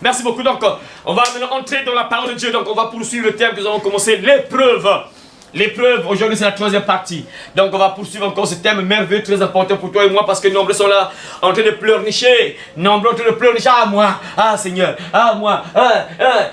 Merci beaucoup. Donc, on va maintenant entrer dans la parole de Dieu. Donc, on va poursuivre le thème que nous avons commencé, l'épreuve. L'épreuve, aujourd'hui c'est la troisième partie. Donc on va poursuivre encore ce thème merveilleux, très important pour toi et moi, parce que nombreux sont là en train de pleurnicher. Nombreux en train de pleurnicher. Ah moi, ah Seigneur, ah moi,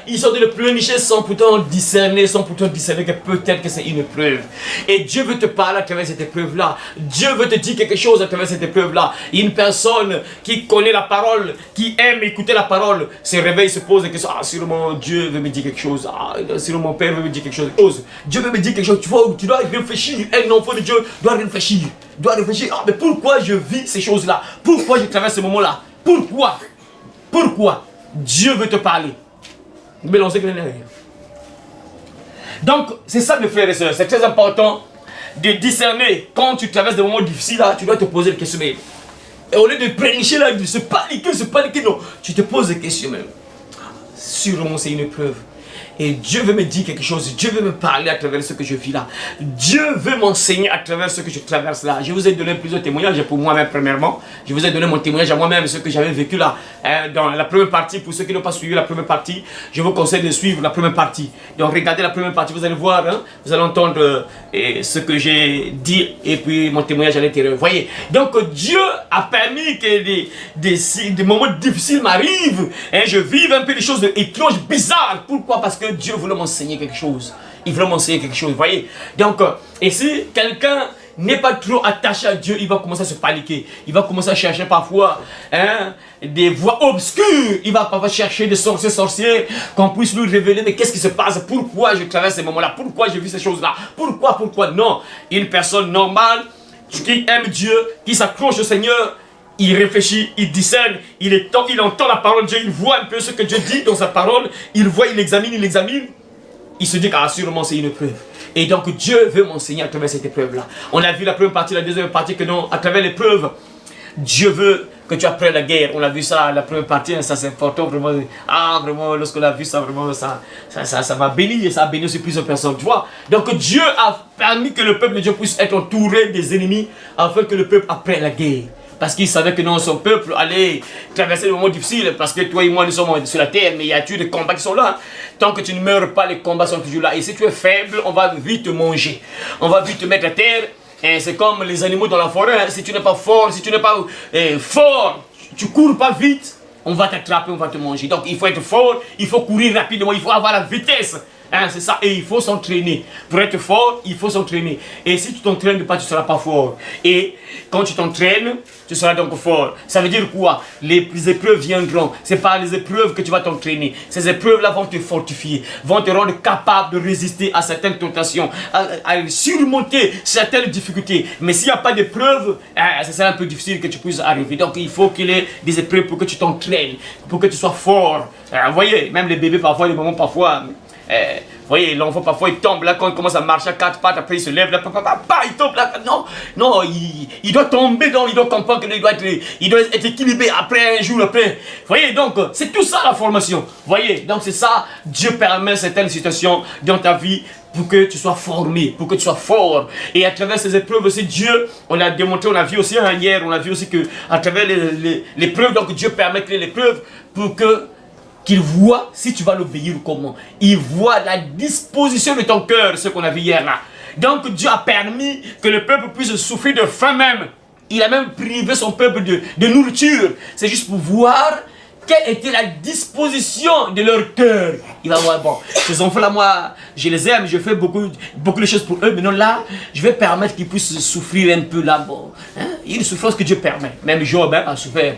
ils sont en train de pleurnicher sans pourtant discerner, que peut-être que c'est une épreuve. Et Dieu veut te parler à travers cette épreuve-là. Dieu veut te dire quelque chose à travers cette épreuve-là. Une personne qui connaît la parole, qui aime écouter la parole, se réveille, se pose des questions. Ah sûrement Dieu veut me dire quelque chose. Ah sûrement mon Père veut me dire quelque chose. Dieu veut me dire quelque chose. Tu vois, tu dois réfléchir. Un enfant de Dieu doit réfléchir. Ah, mais pourquoi je vis ces choses-là? Pourquoi je traverse ce moment-là? Pourquoi Dieu veut te parler? Donc, c'est ça, mes frères et sœurs. C'est très important de discerner. Quand tu traverses des moments difficiles, là, tu dois te poser des questions. Et au lieu de prêcher là, de se paniquer, non. Tu te poses des questions même. Sûrement, c'est une épreuve. Et Dieu veut me dire quelque chose. Dieu veut me parler à travers ce que je vis là. Dieu veut m'enseigner à travers ce que je traverse là. Je vous ai donné plusieurs témoignages pour moi-même premièrement. Je vous ai donné mon témoignage à moi-même, ce que j'avais vécu là. Dans la première partie, pour ceux qui n'ont pas suivi la première partie, je vous conseille de suivre la première partie. Donc regardez la première partie, vous allez voir, hein, vous allez entendre ce que j'ai dit et puis mon témoignage à l'intérieur. Voyez. Donc Dieu a permis que des moments difficiles m'arrivent. Hein, je vive un peu des choses étranges, bizarres. Pourquoi? Parce que Dieu voulait m'enseigner quelque chose. Il voulait m'enseigner quelque chose, voyez. Donc, et si quelqu'un n'est pas trop attaché à Dieu, il va commencer à se paniquer. Il va commencer à chercher parfois des voies obscures. Il va parfois chercher des sorciers, qu'on puisse lui révéler, mais qu'est-ce qui se passe? Pourquoi je traverse ces moments-là? Pourquoi je vis ces choses-là? Pourquoi? Non. Une personne normale, qui aime Dieu, qui s'accroche au Seigneur, il réfléchit, il discerne, il entend la parole de Dieu, il voit un peu ce que Dieu dit dans sa parole, il voit, il examine, il se dit qu'à sûrement c'est une épreuve. Et donc Dieu veut m'enseigner à travers cette épreuve-là. On a vu la première partie, la deuxième partie, que non, à travers l'épreuve, Dieu veut que tu apprennes la guerre. On a vu ça, la première partie, hein, ça c'est important vraiment. Ah vraiment, lorsqu'on a vu ça, vraiment, ça m'a béni et ça a béni aussi plusieurs personnes, tu vois. Donc Dieu a permis que le peuple de Dieu puisse être entouré des ennemis, afin que le peuple apprenne la guerre. Parce qu'il savait que non, son peuple allait traverser des moments difficiles. Parce que toi et moi, nous sommes sur la terre, mais il y a toujours des combats qui sont là. Tant que tu ne meurs pas, les combats sont toujours là. Et si tu es faible, on va vite te manger. On va vite te mettre à terre. C'est comme les animaux dans la forêt. Si tu n'es pas fort, si tu n'es pas fort, tu cours pas vite, on va t'attraper, on va te manger. Donc il faut être fort, il faut courir rapidement, il faut avoir la vitesse. Hein, c'est ça, et il faut s'entraîner. Pour être fort, il faut s'entraîner. Et si tu t'entraînes pas, tu ne seras pas fort. Et quand tu t'entraînes, tu seras donc fort. Ça veut dire quoi? Les épreuves viendront. C'est par les épreuves que tu vas t'entraîner. Ces épreuves-là vont te fortifier, vont te rendre capable de résister à certaines tentations, à surmonter certaines difficultés. Mais s'il n'y a pas d'épreuves, ça sera un peu difficile que tu puisses arriver. Donc il faut qu'il y ait des épreuves pour que tu t'entraînes, pour que tu sois fort. Vous voyez, même les bébés parfois, les mamans parfois... vous voyez, l'enfant parfois il tombe là, quand il commence à marcher à quatre pattes, après il se lève là, il tombe là, non, il doit tomber, donc il doit comprendre qu'il doit être équilibré après un jour après. Vous voyez, donc c'est tout ça la formation. Vous voyez, donc c'est ça, Dieu permet certaines situations dans ta vie pour que tu sois formé, pour que tu sois fort. Et à travers ces épreuves aussi, Dieu, on a démontré, on a vu aussi hier, on a vu aussi que à travers l'épreuve, donc Dieu permet que l'épreuve pour qu'il voit si tu vas l'obéir ou comment. Il voit la disposition de ton cœur, ce qu'on a vu hier là. Donc Dieu a permis que le peuple puisse souffrir de faim même. Il a même privé son peuple de nourriture. C'est juste pour voir quelle était la disposition de leur cœur. Il va voir, bon, ces enfants-là, moi, je les aime, je fais beaucoup de choses pour eux. Maintenant là, je vais permettre qu'ils puissent souffrir un peu là. Bon, hein? Il y a une souffrance que Dieu permet. Même Job a souffert.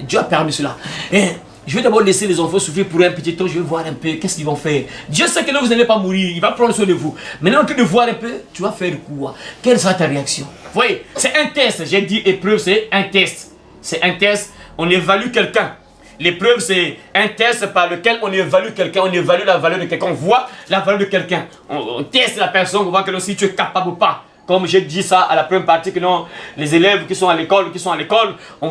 Dieu a permis cela. Et je vais d'abord laisser les enfants souffrir pour un petit temps, je vais voir un peu qu'est-ce qu'ils vont faire. Dieu sait que là vous n'allez pas mourir, il va prendre soin de vous. Maintenant, en train de voir un peu, tu vas faire quoi? Quelle sera ta réaction? Vous voyez, c'est un test, j'ai dit épreuve, c'est un test. C'est un test, on évalue quelqu'un. L'épreuve, c'est un test par lequel on évalue quelqu'un, on évalue la valeur de quelqu'un, on voit la valeur de quelqu'un. On teste la personne, on voit que si tu es capable ou pas. Comme j'ai dit ça à la première partie, que non, les élèves qui sont à l'école, on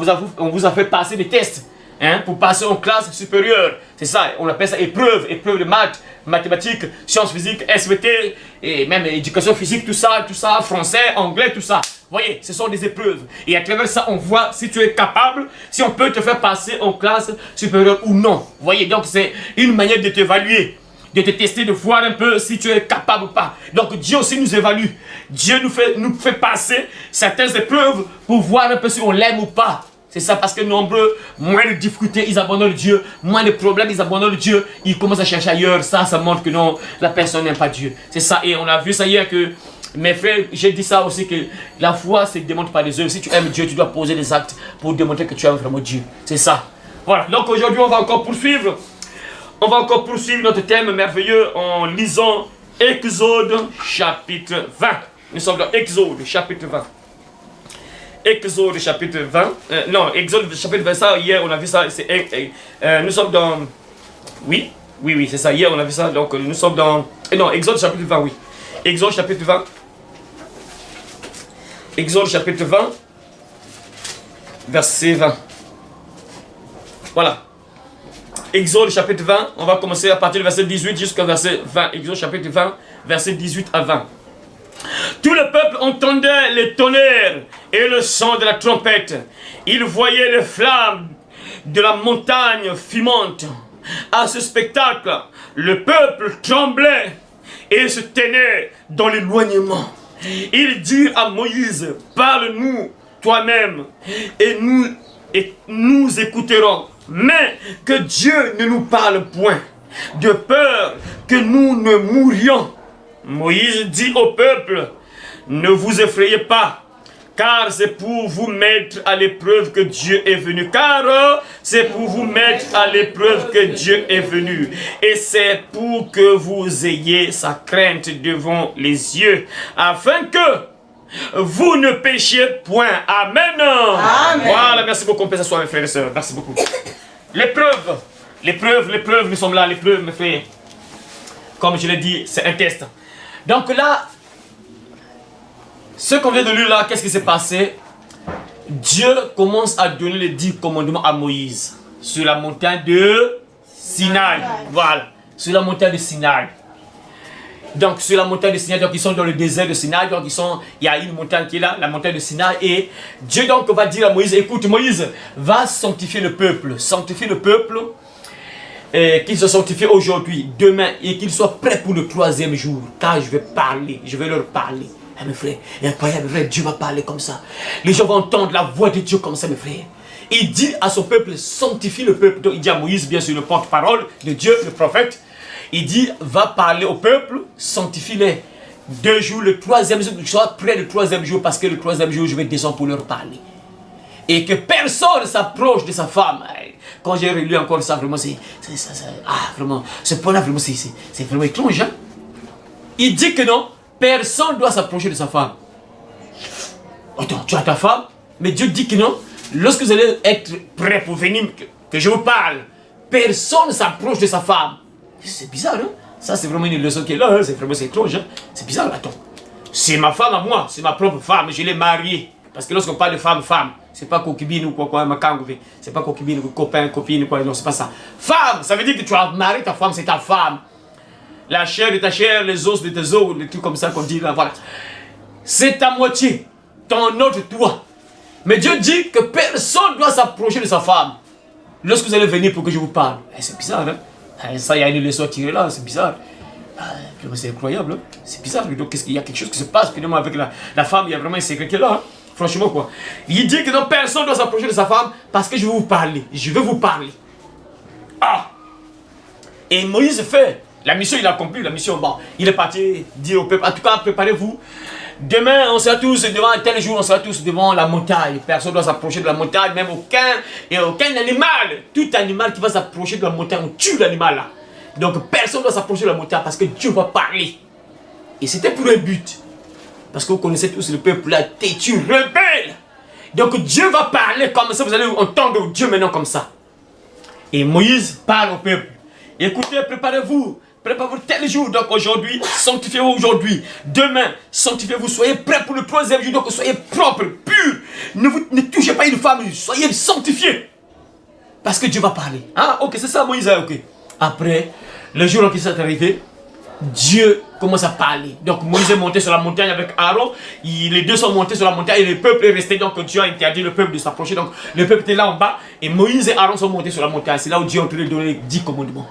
vous a fait passer des tests. Hein, pour passer en classe supérieure. C'est ça, on appelle ça épreuve de maths, mathématiques, sciences physiques, SVT, et même éducation physique, tout ça, français, anglais, tout ça. Voyez, ce sont des épreuves. Et à travers ça, on voit si tu es capable, si on peut te faire passer en classe supérieure ou non. Voyez, donc c'est une manière de t'évaluer, de te tester, de voir un peu si tu es capable ou pas. Donc Dieu aussi nous évalue. Dieu nous fait passer certaines épreuves pour voir un peu si on l'aime ou pas. C'est ça, parce que nombreux, moins de difficultés, ils abandonnent Dieu. Moins de problèmes, ils abandonnent Dieu. Ils commencent à chercher ailleurs. Ça montre que non, la personne n'aime pas Dieu. C'est ça. Et on a vu ça hier que, mes frères, j'ai dit ça aussi, que la foi se démontre par les œuvres. Si tu aimes Dieu, tu dois poser des actes pour démontrer que tu aimes vraiment Dieu. C'est ça. Voilà. Donc aujourd'hui, on va encore poursuivre. On va encore poursuivre notre thème merveilleux en lisant Exode chapitre 20. Nous sommes dans Exode chapitre 20. Exode chapitre 20. Non, Exode chapitre 20, ça, hier on a vu ça. Nous sommes dans... Oui, c'est ça. Hier on a vu ça. Donc nous sommes dans... Non, Exode chapitre 20, oui. Exode chapitre 20. Exode chapitre 20. Verset 20. Voilà. Exode chapitre 20. On va commencer à partir du verset 18 jusqu'au verset 20. Exode chapitre 20, verset 18 à 20. Tout le peuple entendait les tonnerres et le son de la trompette. Il voyait les flammes de la montagne fumante. À ce spectacle, le peuple tremblait et se tenait dans l'éloignement. Ils dirent à Moïse, parle-nous toi-même et nous écouterons. Mais que Dieu ne nous parle point, de peur que nous ne mourions. Moïse dit au peuple, ne vous effrayez pas, car c'est pour vous mettre à l'épreuve que Dieu est venu. Car c'est pour vous mettre à l'épreuve que Dieu est venu. Et c'est pour que vous ayez sa crainte devant les yeux, afin que vous ne péchiez point. Amen. Amen. Voilà, merci beaucoup. On peut s'asseoir, mes frères et sœurs. Merci beaucoup. L'épreuve, nous sommes là, l'épreuve, mes frères. Comme je l'ai dit, c'est un test. Donc là, ce qu'on vient de lire là, qu'est-ce qui s'est passé? Dieu commence à donner les 10 commandements à Moïse sur la montagne de Sinaï. Voilà, sur la montagne de Sinaï. Donc sur la montagne de Sinaï, donc ils sont dans le désert de Sinaï, donc il y a une montagne qui est là, la montagne de Sinaï, et Dieu donc va dire à Moïse, écoute Moïse, va sanctifier le peuple, qu'il se sanctifie aujourd'hui, demain, et qu'il soit prêt pour le 3e jour, car je vais leur parler. Eh, mes frères, incroyable, mes frères, Dieu va parler comme ça. Les gens vont entendre la voix de Dieu comme ça, mes frères. Il dit à son peuple, sanctifie le peuple. Donc il dit à Moïse, bien sûr, le porte-parole de Dieu, le prophète. Il dit, va parler au peuple, sanctifie-les. 2 jours, le 3e jour, sois prêt le 3e jour, parce que le 3e jour, je vais descendre pour leur parler. Et que personne ne s'approche de sa femme. Quand j'ai relu encore ça, vraiment, vraiment, ce point-là, vraiment, c'est vraiment étrange. Hein? Il dit que non, personne ne doit s'approcher de sa femme. Attends, tu as ta femme, mais Dieu dit que non, lorsque vous allez être prêt pour venir, que je vous parle, personne ne s'approche de sa femme. C'est bizarre, hein? Ça, c'est vraiment une leçon qui est là, hein? C'est vraiment étrange. Hein? C'est bizarre, attends. C'est ma femme à moi, c'est ma propre femme, je l'ai mariée. Parce que lorsqu'on parle de femme, c'est pas concubine ou quoi, c'est pas concubine ou copain, copine, quoi, non, c'est pas ça. Femme, ça veut dire que tu as marié ta femme, c'est ta femme. La chair de ta chair, les os de tes os, les trucs comme ça qu'on dit là, voilà. C'est ta moitié, ton autre toi. Mais Dieu dit que personne ne doit s'approcher de sa femme lorsque vous allez venir pour que je vous parle. C'est bizarre, hein? Ça, il y a une leçon à tirer là, c'est bizarre. C'est incroyable, hein? C'est bizarre. Donc, il y a quelque chose qui se passe finalement avec la femme, il y a vraiment un secret qui est là, hein? Franchement, quoi. Il dit que non, personne ne doit s'approcher de sa femme parce que je vais vous parler. Je vais vous parler. Ah! Et Moïse fait. La mission, il a accompli. La mission, bon, il est parti dire au peuple, en tout cas, préparez-vous. Demain, on sera tous devant, tel jour, on sera tous devant la montagne. Personne ne doit s'approcher de la montagne, même aucun animal. Tout animal qui va s'approcher de la montagne, on tue l'animal là. Donc, personne ne doit s'approcher de la montagne parce que Dieu va parler. Et c'était pour un but. Parce que vous connaissez tous le peuple là, têtu, rebelle. Donc Dieu va parler comme ça, vous allez entendre Dieu maintenant comme ça. Et Moïse parle au peuple. Écoutez, préparez-vous tel jour. Donc aujourd'hui, sanctifiez-vous aujourd'hui. Demain, sanctifiez-vous, soyez prêts pour le 3e jour. Donc soyez propres, purs. Ne touchez pas une femme, soyez sanctifiés. Parce que Dieu va parler. Ah, ok, c'est ça Moïse, ok. Après, le jour en qui c'est arrivé, Dieu commence à parler. Donc Moïse est monté sur la montagne avec Aaron. Les deux sont montés sur la montagne et le peuple est resté. Donc Dieu a interdit le peuple de s'approcher. Donc le peuple était là en bas. Et Moïse et Aaron sont montés sur la montagne. C'est là où Dieu est en train de donner les 10 commandements.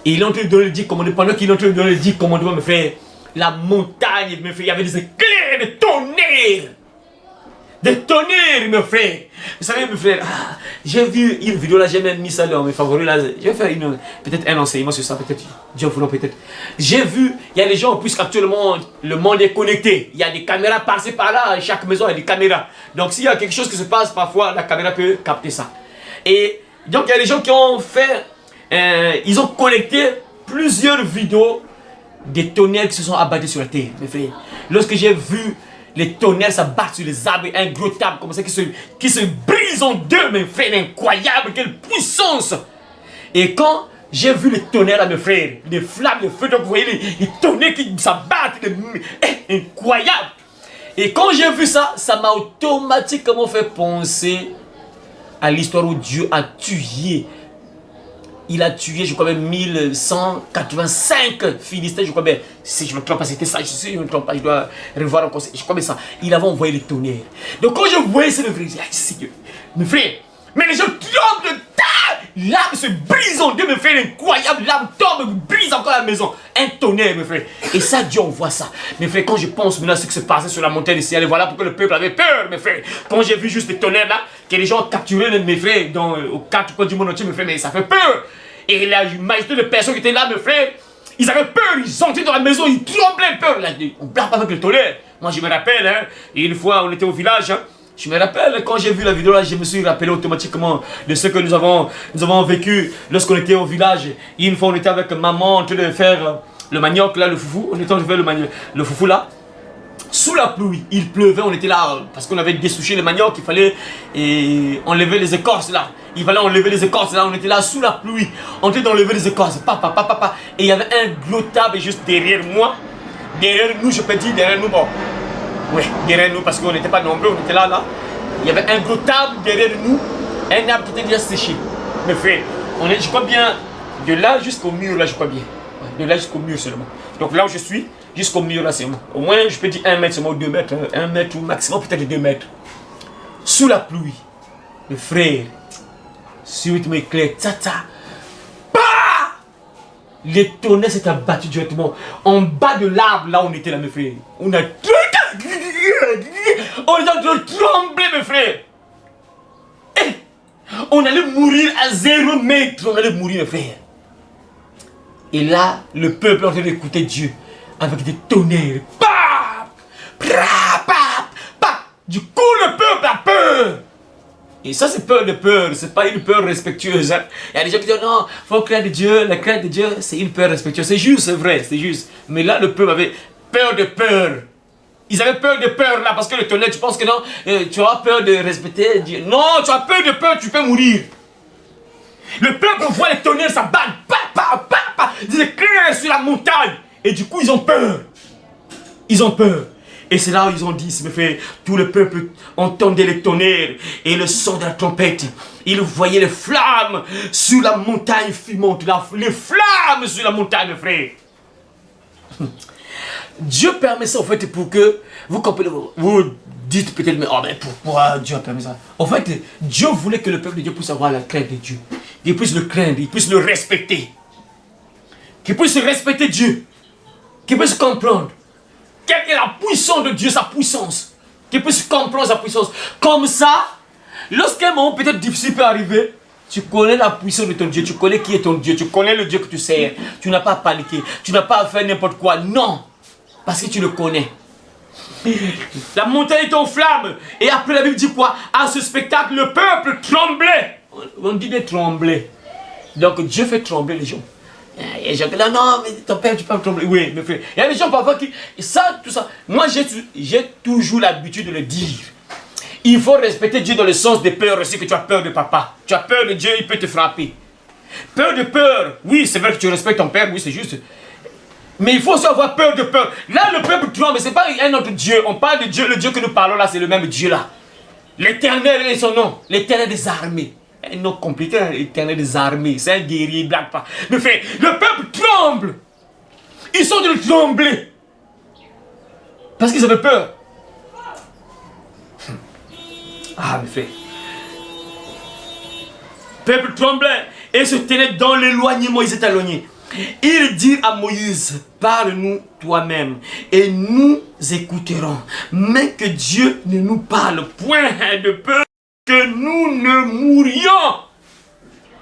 Et il est en train de donner les 10 commandements. Pendant qu'il est en train de donner les 10 commandements, mes frères, la montagne, mes frères, il y avait des éclairs, des tonnerres. Des tonnerres, mes frères. Vous savez, mes frères, j'ai vu une vidéo là, j'ai même mis ça dans mes favoris là. Je vais faire peut-être un enseignement sur ça, peut-être. Dieu voulant, peut-être. J'ai vu, il y a des gens, puisqu'actuellement le monde est connecté. Il y a des caméras passées par là, chaque maison a des caméras. Donc s'il y a quelque chose qui se passe, parfois la caméra peut capter ça. Et donc il y a des gens qui ont fait, ils ont collecté plusieurs vidéos des tonnerres qui se sont abattus sur la terre, mes frères. Lorsque j'ai vu les tonnerres s'abattre sur les arbres, un gros arbre comme ça qui se brise en deux, mes frères, incroyable, quelle puissance! Et quand j'ai vu les tonnerres là, mes frères, les flammes, les feux, donc vous voyez les tonnerres qui s'abattent, incroyable! Et quand j'ai vu ça, ça m'a automatiquement fait penser à l'histoire où Dieu a tué. Il a tué, je crois même 1185 Philistins, je crois bien. Si je ne me trompe pas, c'était ça, je ne me trompe pas, je dois revoir encore, je crois bien ça. Il avait envoyé les tonnerres. Donc quand je voyais ça, mes frères, mais les gens tombent de terre, l'arbre se brise en deux, mes frères, incroyable, l'arbre tombe, brise encore la maison. Un tonnerre, mes frères. Et ça, Dieu envoie ça. Mes frères, quand je pense maintenant à ce qui se passait sur la montagne ici, et voilà pourquoi le peuple avait peur, mes frères. Quand j'ai vu juste les tonnerres là, que les gens ont capturé mes frères aux quatre coins du monde entier, mes frères, mais ça fait peur. Et la majorité de personnes qui étaient là, mes frères, ils avaient peur, ils entraient dans la maison, ils tremblaient peur. Là, on ne blague pas avec le tonnerre. Moi, je me rappelle, hein, une fois, on était au village, hein, je me rappelle, quand j'ai vu la vidéo là, je me suis rappelé automatiquement de ce que nous avons vécu lorsqu'on était au village. Et une fois, on était avec maman en train de faire le manioc, là, le foufou. On était en train de faire le foufou là. Sous la pluie, il pleuvait, on était là parce qu'on avait dessouché le manioc, il fallait enlever les écorces là. Il fallait enlever les écorces là, on était là sous la pluie, on était d'enlever les écorces, papa. Et il y avait un gros table juste derrière moi, derrière nous, je peux dire derrière nous, bon. Oui, derrière nous parce qu'on n'était pas nombreux, on était là. Il y avait un gros table derrière nous, un arbre qui était déjà séché. Mais frère, je crois bien, de là jusqu'au mur là, je crois bien. De là jusqu'au mur seulement. Donc là où je suis, jusqu'au mur là, c'est moi. Au moins, je peux dire 1 mètre seulement, 2 mètres. 1 mètre ou maximum peut-être 2 mètres. Sous la pluie, le frère, subitement éclair, bah! Les tonnerres s'étaient abattus directement en bas de l'arbre là où on était là, mes frères. On a... On est en train de trembler, mes frères. On allait mourir à 0 mètre. On allait mourir, mes frères. Et là, le peuple est en train d'écouter Dieu avec des tonnerres. Du coup, le peuple a peur. Et ça, c'est peur de peur. C'est pas une peur respectueuse. Hein. Il y a des gens qui disent non, il faut craindre Dieu. La crainte de Dieu, c'est une peur respectueuse. C'est juste, c'est vrai, c'est juste. Mais là, le peuple avait peur de peur. Ils avaient peur de peur là parce que le tonnerre, tu penses que non, tu as peur de respecter Dieu. Non, tu as peur de peur, tu peux mourir. Le peuple voit les tonnerres s'abattre, des éclairs sur la montagne. Et du coup, ils ont peur. Ils ont peur. Et c'est là où ils ont dit, mes frères, tout le peuple entendait les tonnerres et le son de la trompette. Ils voyaient les flammes sur la montagne fumante. Les flammes sur la montagne, mes frères. Dieu permet ça, en fait, pour que vous comprenez, vous dites peut-être, mais, oh, mais pourquoi Dieu a permis ça? En fait, Dieu voulait que le peuple de Dieu puisse avoir la crainte de Dieu. Qu'il puisse le craindre, qu'il puisse le respecter. Qu'il puisse respecter Dieu. Qu'il puisse comprendre quelle est la puissance de Dieu, sa puissance. Qu'il puisse comprendre sa puissance. Comme ça, lorsqu'un moment peut-être difficile peut arriver, tu connais la puissance de ton Dieu, tu connais qui est ton Dieu, tu connais le Dieu que tu sers. Tu n'as pas à paniquer, tu n'as pas à faire n'importe quoi. Non, parce que tu le connais. La montagne est en flamme. Et après la Bible dit quoi? À ce spectacle, le peuple tremblait. On dit de trembler. Donc Dieu fait trembler les gens. Il y a des gens qui disent non, mais ton père, tu peux trembler. Oui, mes frères. Il y a des gens parfois qui. Ça, tout ça. Moi, j'ai toujours l'habitude de le dire. Il faut respecter Dieu dans le sens de peur aussi, que tu as peur de papa. Tu as peur de Dieu, il peut te frapper. Peur de peur. Oui, c'est vrai que tu respectes ton père, oui, c'est juste. Mais il faut aussi avoir peur de peur. Là, le peuple tremble, mais ce n'est pas un autre Dieu. On parle de Dieu, le Dieu que nous parlons là, c'est le même Dieu là. L'Éternel est son nom. L'Éternel des armées. Un nom compliqué, l'Éternel des armées. C'est un guerrier, blague pas. Mais fait, le peuple tremble. Ils sont en train de trembler. Parce qu'ils avaient peur. Ah, mes frères. Le peuple tremblait et se tenait dans l'éloignement. Ils étaient éloignés. Ils dirent à Moïse, parle-nous toi-même et nous écouterons. Mais que Dieu ne nous parle point de peur que nous ne mourions.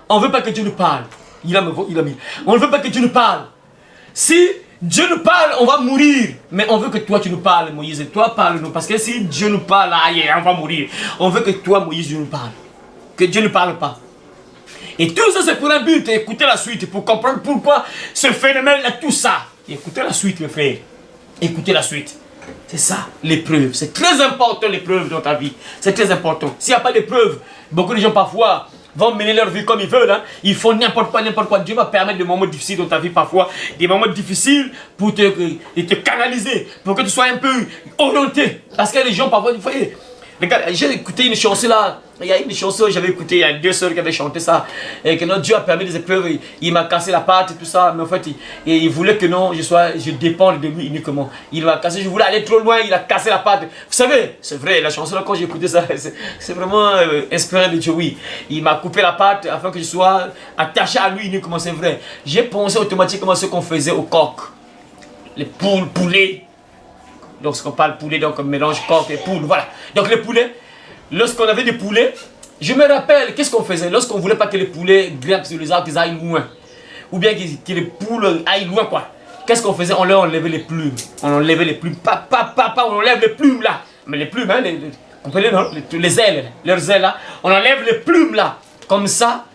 On ne veut pas que Dieu nous parle. Il a mis. On ne veut pas que Dieu nous parle. Si Dieu nous parle, on va mourir. Mais on veut que toi tu nous parles, Moïse. Et toi parle-nous. Parce que si Dieu nous parle, aïe, on va mourir. On veut que toi, Moïse, Dieu nous parle. Que Dieu ne parle pas. Et tout ça, c'est pour un but. Écoutez la suite pour comprendre pourquoi ce phénomène-là, tout ça. Écoutez la suite, mes frères. Écoutez la suite. C'est ça, l'épreuve. C'est très important, l'épreuve dans ta vie. C'est très important. S'il n'y a pas d'épreuve, beaucoup de gens parfois vont mener leur vie comme ils veulent. Hein. Ils font n'importe quoi. Dieu va permettre des moments difficiles dans ta vie parfois. Des moments difficiles pour te canaliser. Pour que tu sois un peu orienté. Parce que les gens parfois, vous voyez, regarde, j'ai écouté une chanson là. Il y a une chanson que j'avais écoutée, il y a 2 sœurs qui avaient chanté ça. Et que notre Dieu a permis des épreuves, il m'a cassé la patte et tout ça. Mais en fait, il voulait que non, je dépende de lui uniquement. Il m'a cassé, je voulais aller trop loin, il a cassé la patte. Vous savez, c'est vrai, la chanson là, quand j'ai écouté ça, c'est vraiment inspiré de Dieu, oui. Il m'a coupé la patte afin que je sois attaché à lui uniquement, c'est vrai. J'ai pensé automatiquement à ce qu'on faisait au coq. Les poules, poulets. Lorsqu'on parle poulet, donc on mélange coq et poule, voilà. Donc les poulets. Lorsqu'on avait des poulets, je me rappelle, qu'est-ce qu'on faisait? Lorsqu'on ne voulait pas que les poulets grimpent sur les arbres, qu'ils aillent loin. Ou bien que les poules aillent loin, quoi. Qu'est-ce qu'on faisait? On leur enlevait les plumes. On enlevait les plumes. On enlève les plumes, là. Mais les plumes, hein, vous comprenez, non? Les ailes, leurs ailes, là. On enlève les plumes, là. Comme ça,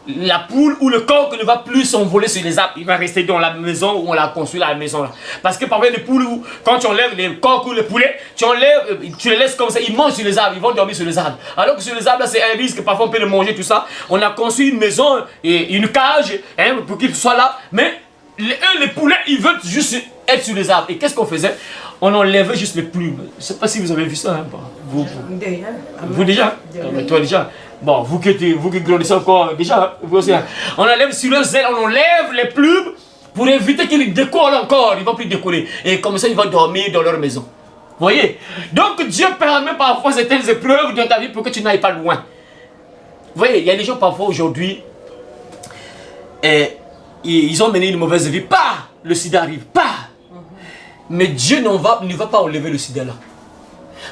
la poule ou le coq ne va plus s'envoler sur les arbres. Il va rester dans la maison où on l'a construit, la maison là. Parce que parfois les poules, quand tu enlèves les coqs ou les poulets, tu les laisses comme ça, ils mangent sur les arbres, ils vont dormir sur les arbres. Alors que sur les arbres là, c'est un risque, parfois on peut les manger, tout ça. On a construit une maison et une cage hein, pour qu'ils soient là. Mais les poulets, ils veulent juste être sur les arbres. Et qu'est-ce qu'on faisait? On enlevait juste les plumes. Je ne sais pas si vous avez vu ça. Hein, vous déjà? Mais toi déjà? Bon, vous qui grandissez encore, déjà, vous aussi, hein. On enlève sur leurs ailes, on enlève les plumes pour éviter qu'ils décollent encore. Ils ne vont plus décoller. Et comme ça, ils vont dormir dans leur maison. Vous voyez? Donc, Dieu permet parfois certaines épreuves dans ta vie pour que tu n'ailles pas loin. Vous voyez, il y a des gens parfois aujourd'hui, ils ont mené une mauvaise vie. Pas le sida arrive, pas. Mais Dieu ne va pas enlever le sida là.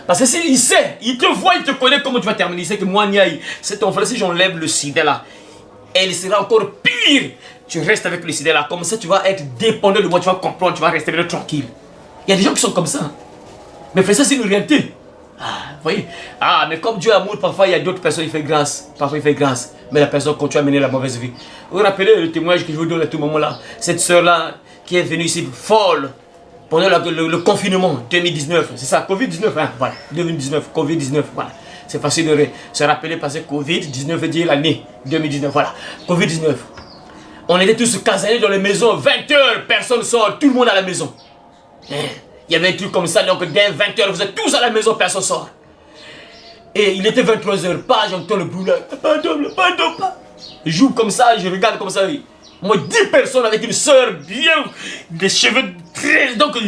Parce que s'il sait, il te voit, il te connaît comment tu vas terminer. Il sait que moi, Niaï, c'est ton frère, si j'enlève le sida là, elle sera encore pire. Tu restes avec le sida là, comme ça tu vas être dépendant de moi, tu vas comprendre, tu vas rester tranquille. Il y a des gens qui sont comme ça. Hein. Mais frère, ça c'est une réalité. Ah, vous voyez? Ah, mais comme Dieu est amour, parfois il y a d'autres personnes, il fait grâce. Parfois il fait grâce. Mais la personne continue à mener la mauvaise vie. Vous vous rappelez le témoignage que je vous donne à tout moment là? Cette soeur là, qui est venue ici folle. Pendant le confinement 2019, c'est ça, Covid-19, hein, voilà, 2019, Covid-19, voilà. C'est facile de se rappeler parce que Covid-19 veut dire l'année 2019, voilà. Covid-19. On était tous casernés dans les maisons, 20 h, personne sort, tout le monde à la maison. Il y avait un truc comme ça, donc dès 20 h, vous êtes tous à la maison, personne sort. Et il était 23 h, pas, j'entends le bruit là, pardon. Je joue comme ça, je regarde comme ça, oui. Moi, 10 personnes avec une soeur bien, des cheveux très, donc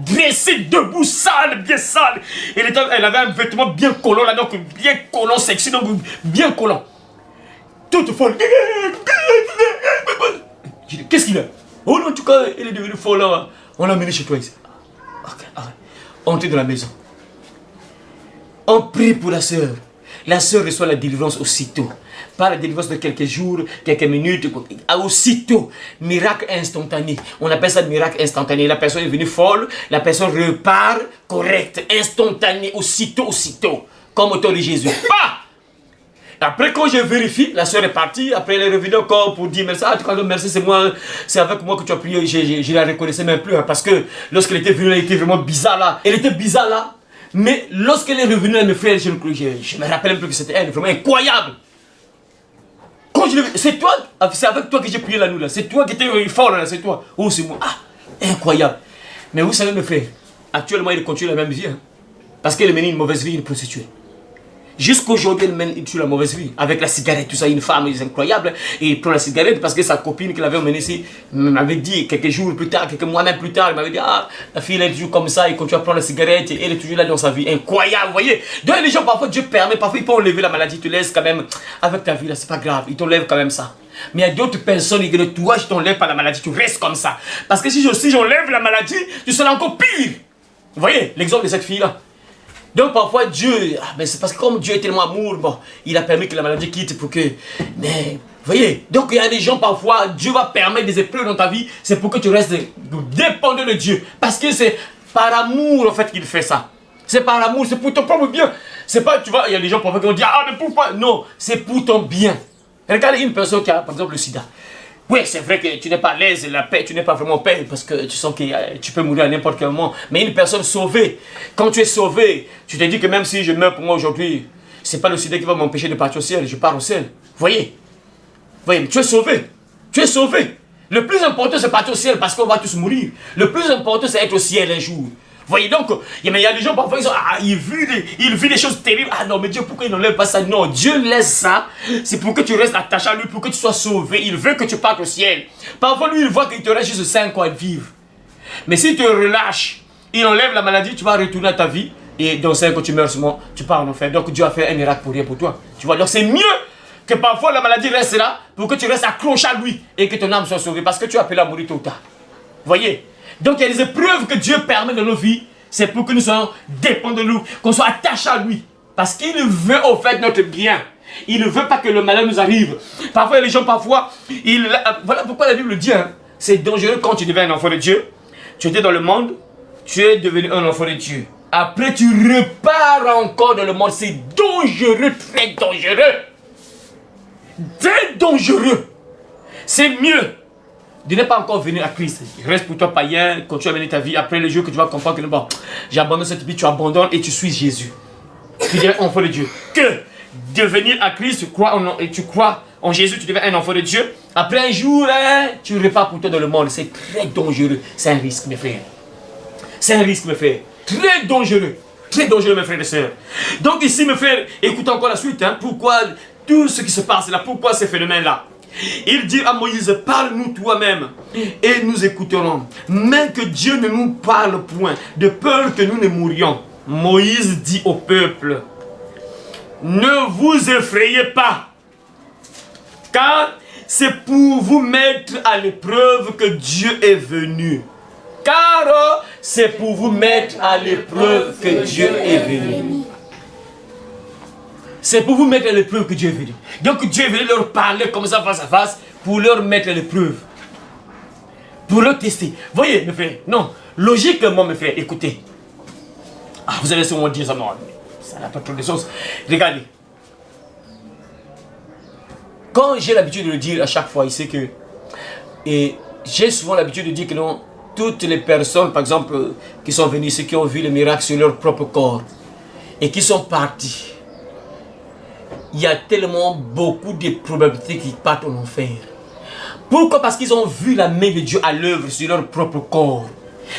dressés, debout, sale, bien sale. Elle avait un vêtement bien collant là, donc bien collant, sexy, donc bien collant. Toute folle. Qu'est-ce qu'il a? Oh non, en tout cas, elle est devenue folle là. On l'a amenée chez toi ici. Ok, arrête. On était dans la maison. On prie pour la soeur. La soeur reçoit la délivrance aussitôt. Pas la délivrance de quelques jours, quelques minutes, aussitôt. Miracle instantané. On appelle ça miracle instantané. La personne est venue folle, la personne repart correcte, instantané, aussitôt. Comme au temps de Jésus. Pas! Après, quand je vérifie, la soeur est partie. Après, elle est revenue encore pour dire merci. Ah, tu crois, merci, c'est moi, c'est avec moi que tu as prié. Je la reconnaissais même plus. Hein, parce que lorsqu'elle était venue, elle était vraiment bizarre là. Elle était bizarre là. Mais lorsqu'elle est revenue, elle me fait, je me rappelle un peu que c'était elle, vraiment incroyable. C'est toi, c'est avec toi que j'ai prié la nuit là. C'est toi qui étais fort là, c'est toi. Oh, c'est moi. Ah, incroyable. Mais vous savez, mes frères, actuellement, il continue la même vie. Hein, parce qu'elle est menée une mauvaise vie, une prostituée. Jusqu'aujourd'hui, elle mène sur la mauvaise vie. Avec la cigarette, tout ça, une femme est incroyable. Et il prend la cigarette parce que sa copine qui l'avait emmenée ici m'avait dit quelques jours plus tard, quelques mois même plus tard, elle m'avait dit, ah, la fille elle est toujours comme ça, il continue à prendre la cigarette et elle est toujours là dans sa vie. Incroyable, vous voyez. Donc les gens, parfois, Dieu permet, parfois ils peuvent enlever la maladie, tu laisses quand même avec ta vie, là, c'est pas grave, il t'enlève quand même ça. Mais il y a d'autres personnes qui disent, toi, je t'enlève pas la maladie, tu restes comme ça. Parce que si j'enlève la maladie, tu seras encore pire. Vous voyez l'exemple de cette fille-là. Donc parfois Dieu, c'est parce que comme Dieu est tellement amour, bon, il a permis que la maladie quitte pour que... Mais, vous voyez, donc il y a des gens parfois, Dieu va permettre des épreuves dans ta vie, c'est pour que tu restes dépendant de Dieu. Parce que c'est par amour en fait qu'il fait ça. C'est par amour, c'est pour ton propre bien. C'est pas, tu vois, il y a des gens parfois qui vont dire, ah mais pourquoi? Non, c'est pour ton bien. Regardez une personne qui a par exemple le sida. Oui, c'est vrai que tu n'es pas à l'aise, la paix, tu n'es pas vraiment en paix parce que tu sens que tu peux mourir à n'importe quel moment. Mais une personne sauvée, quand tu es sauvé, tu te dis que même si je meurs pour moi aujourd'hui, c'est pas le sida qui va m'empêcher de partir au ciel, je pars au ciel. Voyez, voyez, tu es sauvé, tu es sauvé. Le plus important c'est partir au ciel parce qu'on va tous mourir. Le plus important c'est être au ciel un jour. Voyez donc, il y a des gens parfois ils vivent des choses terribles. Ah non mais Dieu pourquoi il n'enlève pas ça? Non, Dieu laisse ça. C'est pour que tu restes attaché à lui, pour que tu sois sauvé. Il veut que tu partes au ciel. Parfois lui il voit qu'il te reste juste 5 ans à vivre. Mais si tu relâches, il enlève la maladie, tu vas retourner à ta vie. Et dans 5 ans tu meurs seulement, tu pars en enfer. Donc Dieu a fait un miracle pour rien pour toi. Tu vois, donc c'est mieux que parfois la maladie reste là pour que tu restes accroché à lui et que ton âme soit sauvée. Parce que tu es appelé à mourir tôt ou tard. Voyez. Donc il y a des épreuves que Dieu permet dans nos vies. C'est pour que nous soyons dépendants de lui, qu'on soit attachés à lui. Parce qu'il veut au fait notre bien. Il ne veut pas que le malheur nous arrive. Parfois les gens, voilà pourquoi la Bible dit, hein, c'est dangereux quand tu deviens un enfant de Dieu. Tu étais dans le monde, tu es devenu un enfant de Dieu. Après tu repars encore dans le monde. C'est dangereux, très dangereux. Très dangereux. C'est mieux de ne pas encore venir à Christ. Reste pour toi païen, continue à mener ta vie. Après le jour que tu vas comprendre que bon, j'abandonne cette vie, tu abandonnes et tu suis Jésus. Tu deviens enfant de Dieu. Que de venir à Christ, tu crois en Jésus, tu deviens un enfant de Dieu. Après un jour, hein, tu repars pour toi dans le monde. C'est très dangereux. C'est un risque, mes frères. C'est un risque, mes frères. Très dangereux. Très dangereux, mes frères et sœurs. Donc ici, mes frères, écoutez encore la suite. Hein, pourquoi tout ce qui se passe là, pourquoi ces phénomènes-là? Il dit à Moïse, parle-nous toi-même et nous écouterons. Mais que Dieu ne nous parle point, de peur que nous ne mourions. Moïse dit au peuple, ne vous effrayez pas, car c'est pour vous mettre à l'épreuve que Dieu est venu. Car c'est pour vous mettre à l'épreuve que Dieu est venu. C'est pour vous mettre à l'épreuve que Dieu est venu. Donc Dieu est venu leur parler comme ça face à face pour leur mettre à l'épreuve. Pour leur tester. Voyez mes frères, non, logiquement mes frères, écoutez. Ah, vous allez sûrement dire ça, non, ça n'a pas trop de sens. Regardez. Quand j'ai l'habitude de le dire à chaque fois, il sait que... Et j'ai souvent l'habitude de dire que non, toutes les personnes, par exemple, qui sont venues, ceux qui ont vu le miracle sur leur propre corps, et qui sont partis, il y a tellement beaucoup de probabilités qu'ils partent en enfer. Pourquoi? Parce qu'ils ont vu la main de Dieu à l'œuvre sur leur propre corps.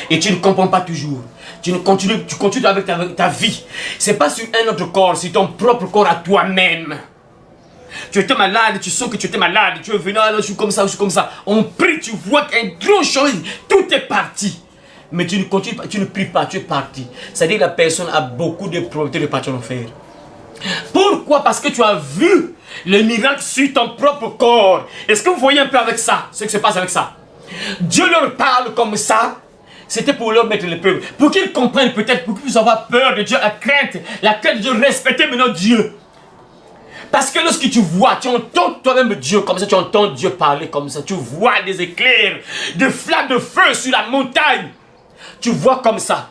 Et tu ne comprends pas toujours. Tu continues avec ta vie. C'est pas sur un autre corps, c'est ton propre corps à toi-même. Tu étais malade, tu sens que tu étais malade, tu es venu, alors je suis comme ça, je suis comme ça. On prie, tu vois qu'un grand chose, tout est parti. Mais tu ne continues pas, tu ne pries pas, tu es parti. C'est-à-dire que la personne a beaucoup de probabilités de partir en enfer. Pourquoi? Parce que tu as vu le miracle sur ton propre corps. Est-ce que vous voyez un peu avec ça, ce qui se passe avec ça? Dieu leur parle comme ça. C'était pour leur mettre l'épreuve. Pour qu'ils comprennent peut-être, pour qu'ils puissent avoir peur de Dieu, la crainte de Dieu, respecter maintenant Dieu. Parce que lorsque tu vois, tu entends toi-même Dieu comme ça, tu entends Dieu parler comme ça, tu vois des éclairs, des flammes de feu sur la montagne. Tu vois comme ça.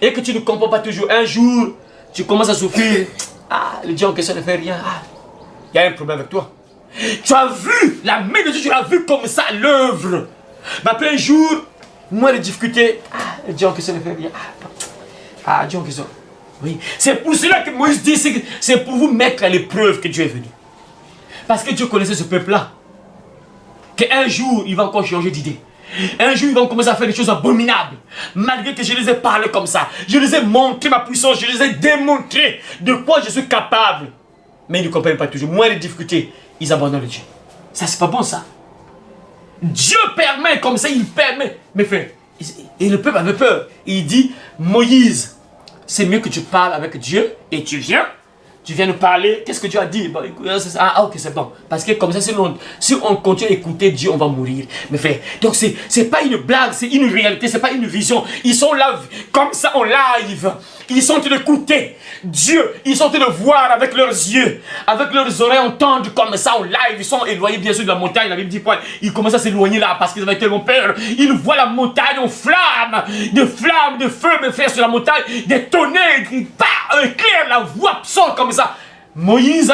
Et que tu ne comprends pas toujours. Un jour, tu commences à souffrir. Ah, le Dieu en question ne fait rien. Ah, il y a un problème avec toi. Tu as vu la main de Dieu, tu l'as vu comme ça à l'œuvre. Mais après un jour, moins de difficultés. Ah, le Dieu en question ne fait rien. Ah, Dieu en question. Oui. C'est pour cela que Moïse dit, c'est pour vous mettre à l'épreuve que Dieu est venu. Parce que Dieu connaissait ce peuple-là. Qu'un jour, il va encore changer d'idée. Un jour, ils vont commencer à faire des choses abominables. Malgré que je les ai parlé comme ça. Je les ai montré ma puissance. Je les ai démontré de quoi je suis capable. Mais ils ne comprennent pas toujours. Moins de difficultés, ils abandonnent Dieu. Ça, c'est pas bon, ça. Dieu permet comme ça, il permet. Mes frères, et le peuple avait peur. Il dit, Moïse, c'est mieux que tu parles avec Dieu et tu viens nous parler. Qu'est-ce que Dieu a dit? Bon, ok, c'est bon. Parce que comme ça, si on continue à écouter Dieu, on va mourir. Mes frères, donc c'est pas une blague, c'est une réalité, c'est pas une vision. Ils sont là, comme ça, en live. Ils sont en train d'écouter Dieu. Ils sont en train de voir avec leurs yeux, avec leurs oreilles, entendre comme ça en live. Ils sont éloignés bien sûr de la montagne. La Bible dit quoi? Ils commencent à s'éloigner là parce qu'ils avaient tellement peur. Ils voient la montagne en flammes, de feu, mes frères, sur la montagne, des tonnerres qui éclairent, la voix sort comme ça. Moïse,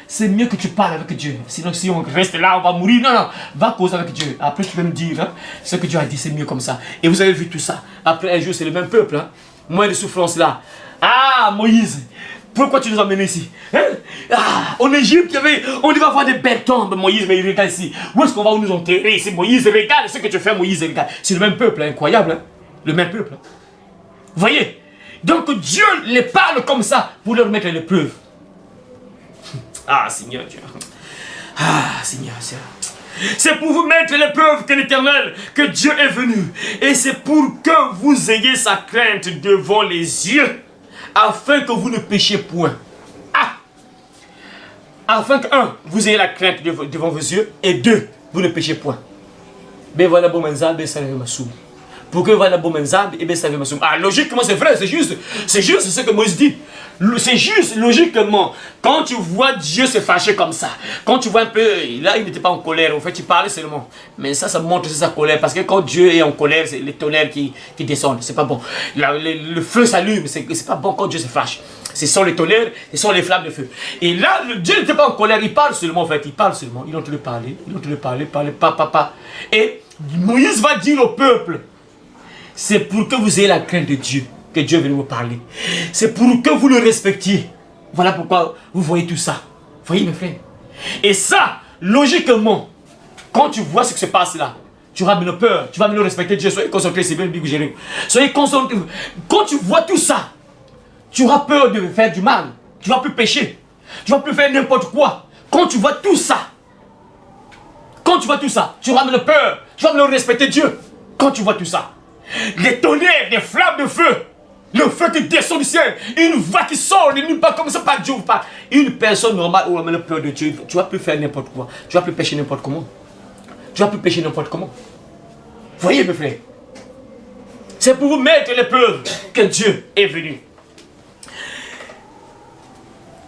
c'est mieux que tu parles avec Dieu. Sinon, si on reste là, on va mourir. Non, va causer avec Dieu. Après, tu vas me dire, ce que Dieu a dit, c'est mieux comme ça. Et vous avez vu tout ça. Après un jour, c'est le même peuple. Moins de souffrance là. Ah, Moïse, pourquoi tu nous as amenés ici? En Égypte, on devait avoir des belles tombes, Moïse, mais regarde ici. Où est-ce qu'on va nous enterrer ici, Moïse? Regarde ce que tu fais, Moïse, regarde. C'est le même peuple, incroyable. Le même peuple. Vous voyez? Donc Dieu les parle comme ça pour leur mettre à l'épreuve. Ah, Seigneur Dieu. Ah, Seigneur Dieu. C'est pour vous mettre à l'épreuve que l'Éternel, que Dieu est venu. Et c'est pour que vous ayez sa crainte devant les yeux, afin que vous ne péchiez point. Ah! Afin que, vous ayez la crainte devant vos yeux, et 2, vous ne péchiez point. Ben voilà, bon menza, ben ça ma soum. Pour que voilà, bon menza, et ben ça ma soum. Ah, logiquement, c'est vrai, c'est juste ce que Moïse dit. C'est juste, logiquement, quand tu vois Dieu se fâcher comme ça, quand tu vois un peu, là il n'était pas en colère, en fait il parlait seulement. Mais ça montre sa colère, parce que quand Dieu est en colère, c'est les tonnerres qui descendent, c'est pas bon. Le feu s'allume, c'est pas bon quand Dieu se fâche. Ce sont les tonnerres, ce sont les flammes de feu. Et là, Dieu n'était pas en colère, il parle seulement en fait, il parle seulement. Il est en train de parler, papa. Et Moïse va dire au peuple, c'est pour que vous ayez la crainte de Dieu que Dieu est venu vous parler. C'est pour que vous le respectiez. Voilà pourquoi vous voyez tout ça. Vous voyez mes frères? Et ça, logiquement, quand tu vois ce qui se passe là, tu auras même peur, tu vas même respecter Dieu. Soyez concentrés, c'est bien le Jérémie. Soyez concentrés. Quand tu vois tout ça, tu auras peur de faire du mal. Tu ne vas plus pécher. Tu ne vas plus faire n'importe quoi. Quand tu vois tout ça, tu auras même peur. Tu vas même respecter Dieu. Quand tu vois tout ça, des tonnerres, des flammes de feu, le feu qui descend du ciel, une voix qui sort de nulle part comme ça, pas Dieu ou pas. Une personne normale aura le peur de Dieu. Tu vas plus faire n'importe quoi. Tu vas plus pécher n'importe comment. Vous voyez mes frères? C'est pour vous mettre l'épreuve que Dieu est venu.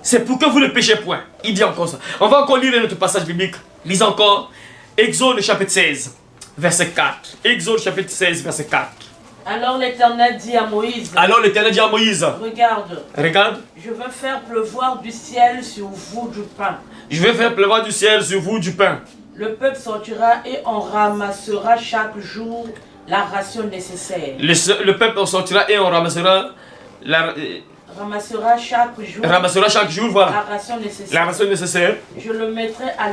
C'est pour que vous ne péchez point. Il dit encore ça. On va encore lire notre passage biblique. Lisons encore Exode chapitre 16, verset 4. Exode chapitre 16, verset 4. Alors l'Éternel dit à Moïse. Regarde. Je veux faire pleuvoir du ciel sur vous du pain. Le peuple sortira et on ramassera chaque jour la ration nécessaire. Le peuple sortira et on ramassera chaque jour, voilà. La ration nécessaire. Je le mettrai à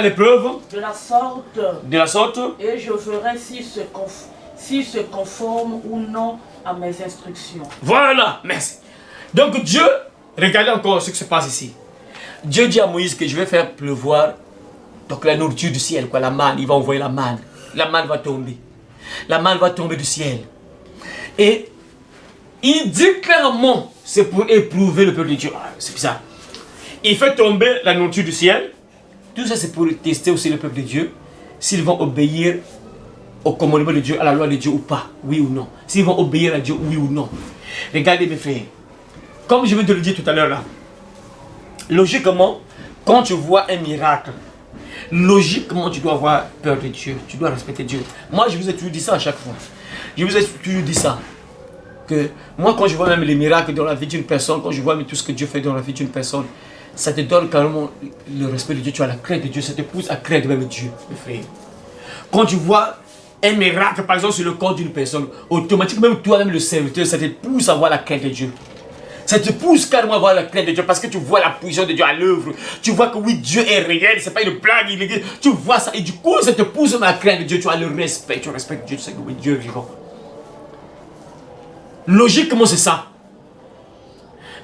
l'épreuve. De la sorte. Et je verrai s'il se conforme ou non à mes instructions. Voilà, merci. Donc Dieu, regardez encore ce qui se passe ici. Dieu dit à Moïse que je vais faire pleuvoir donc la nourriture du ciel, quoi, la manne. Il va envoyer la manne. La manne va tomber. La manne va tomber du ciel. Et il dit clairement, c'est pour éprouver le peuple de Dieu. C'est bizarre. Il fait tomber la nourriture du ciel. Tout ça, c'est pour tester aussi le peuple de Dieu. S'ils vont obéir au commandement de Dieu, à la loi de Dieu ou pas, oui ou non. S'ils vont obéir à Dieu, oui ou non. Regardez mes frères. Comme je viens de le dire tout à l'heure là. Logiquement, quand tu vois un miracle, logiquement, tu dois avoir peur de Dieu. Tu dois respecter Dieu. Moi, je vous ai toujours dit ça à chaque fois. Je vous ai toujours dit ça. Que moi, quand je vois même les miracles dans la vie d'une personne, quand je vois même tout ce que Dieu fait dans la vie d'une personne, ça te donne carrément le respect de Dieu. Tu as la crainte de Dieu. Ça te pousse à craindre même Dieu, mes frères. Quand tu vois un miracle, par exemple, sur le corps d'une personne, automatiquement, même toi-même le serviteur, ça te pousse à avoir la crainte de Dieu. Ça te pousse carrément à voir la crainte de Dieu parce que tu vois la puissance de Dieu à l'œuvre. Tu vois que oui, Dieu est réel, c'est pas une blague. Tu vois ça et du coup, ça te pousse à la crainte de Dieu. Tu as le respect, tu respectes Dieu, tu sais que oui, Dieu est vivant. Logiquement, c'est ça.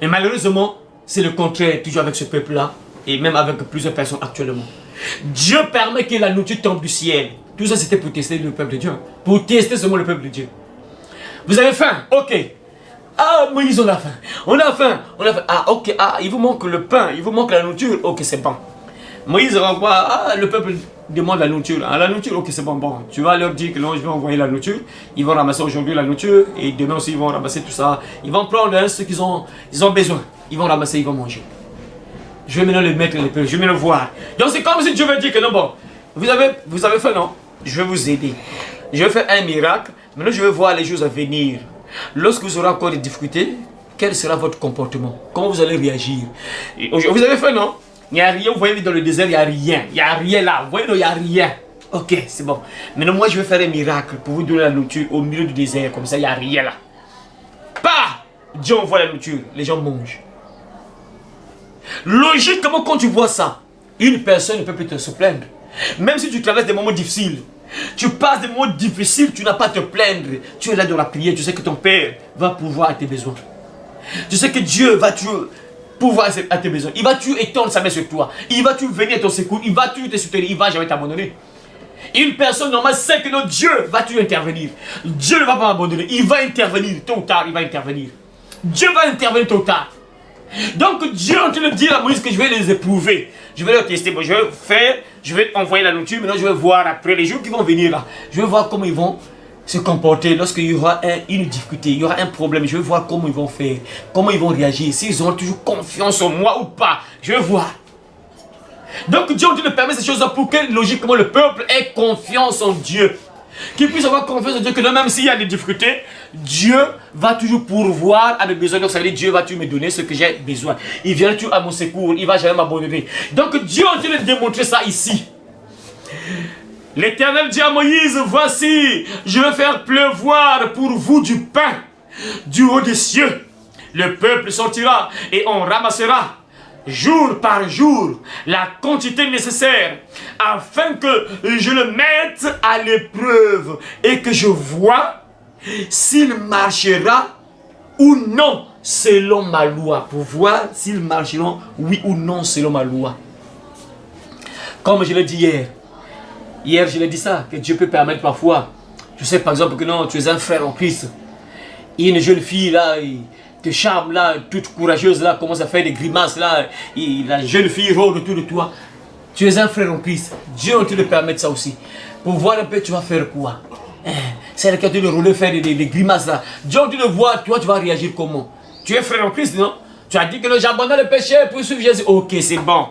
Mais malheureusement, c'est le contraire toujours avec ce peuple-là et même avec plusieurs personnes actuellement. Dieu permet que la nourriture tombe du ciel. Tout ça, c'était pour tester le peuple de Dieu. Pour tester seulement le peuple de Dieu. Vous avez faim? Ok. Ah, Moïse, on a faim. On a faim. On a faim. Ah, ok. Ah, il vous manque le pain. Il vous manque la nourriture. Ok, c'est bon. Moïse renvoie. Ah, le peuple demande la nourriture. Ah, la nourriture, ok, c'est bon. Bon, tu vas leur dire que non, je vais envoyer la nourriture. Ils vont ramasser aujourd'hui la nourriture. Et demain aussi, ils vont ramasser tout ça. Ils vont prendre ce qu'ils ont besoin. Ils vont ramasser, ils vont manger. Je vais maintenant le mettre les peuples. Je vais le voir. Donc, c'est comme si Dieu veut dire que non, bon, vous avez faim, non? Je vais vous aider. Je vais faire un miracle. Maintenant, je vais voir les choses à venir. Lorsque vous aurez encore des difficultés, quel sera votre comportement? Comment vous allez réagir? Vous avez faim, non? Il n'y a rien. Vous voyez, dans le désert, il n'y a rien. Il n'y a rien là. Vous voyez, non, il n'y a rien. Ok, c'est bon. Maintenant, moi, je vais faire un miracle pour vous donner la nourriture au milieu du désert. Comme ça, il n'y a rien là. Pas! Dieu envoie la nourriture. Les gens mangent. Logiquement, quand tu vois ça, une personne ne peut plus se plaindre. Même si tu traverses des moments difficiles. Tu passes des moments difficiles, tu n'as pas à te plaindre. Tu es là dans la prière, tu sais que ton Père va pouvoir à tes besoins. Tu sais que Dieu va toujours pouvoir à tes besoins. Il va toujours étendre sa main sur toi. Il va toujours venir à ton secours. Il va toujours te soutenir. Il va jamais t'abandonner. Une personne normale sait que notre Dieu va toujours intervenir. Dieu ne va pas abandonner. Il va intervenir. Tôt ou tard, il va intervenir. Dieu va intervenir tôt ou tard. Donc Dieu est en train de dire à Moïse que je vais les éprouver. Je vais les tester. Bon, je vais envoyer la nourriture. Maintenant, je vais voir après les jours qui vont venir là. Je vais voir comment ils vont se comporter lorsqu'il y aura une difficulté, il y aura un problème. Je vais voir comment ils vont faire, comment ils vont réagir, s'ils auront toujours confiance en moi ou pas. Je vais voir. Donc Dieu nous permet ces choses-là pour que logiquement le peuple ait confiance en Dieu. Qu'il puisse avoir confiance en Dieu, que même s'il y a des difficultés, Dieu va toujours pourvoir à mes besoins. Donc ça veut dire Dieu va toujours me donner ce que j'ai besoin. Il vient toujours à mon secours, il ne va jamais m'abandonner. Donc Dieu est en train de démontrer ça ici. L'Éternel dit à Moïse, voici, je vais faire pleuvoir pour vous du pain du haut des cieux. Le peuple sortira et on ramassera jour par jour la quantité nécessaire afin que je le mette à l'épreuve et que je vois s'il marchera ou non selon ma loi. Pour voir s'ils marcheront oui ou non selon ma loi. Comme je l'ai dit hier. Hier, je l'ai dit ça, que Dieu peut permettre parfois. Je sais par exemple que non, tu es un frère en Christ. Et une jeune fille là, te charme là, toute courageuse là, commence à faire des grimaces là. Et la jeune fille rôde autour de toi. Tu es un frère en Christ. Dieu va te le permettre ça aussi. Pour voir un peu, tu vas faire quoi? C'est le cas de rouler, faire des grimaces là. Dieu va te le voir, toi tu vas réagir comment? Tu es frère en Christ, non? Tu as dit que j'abandonne le péché pour suivre Jésus. Ok, c'est bon.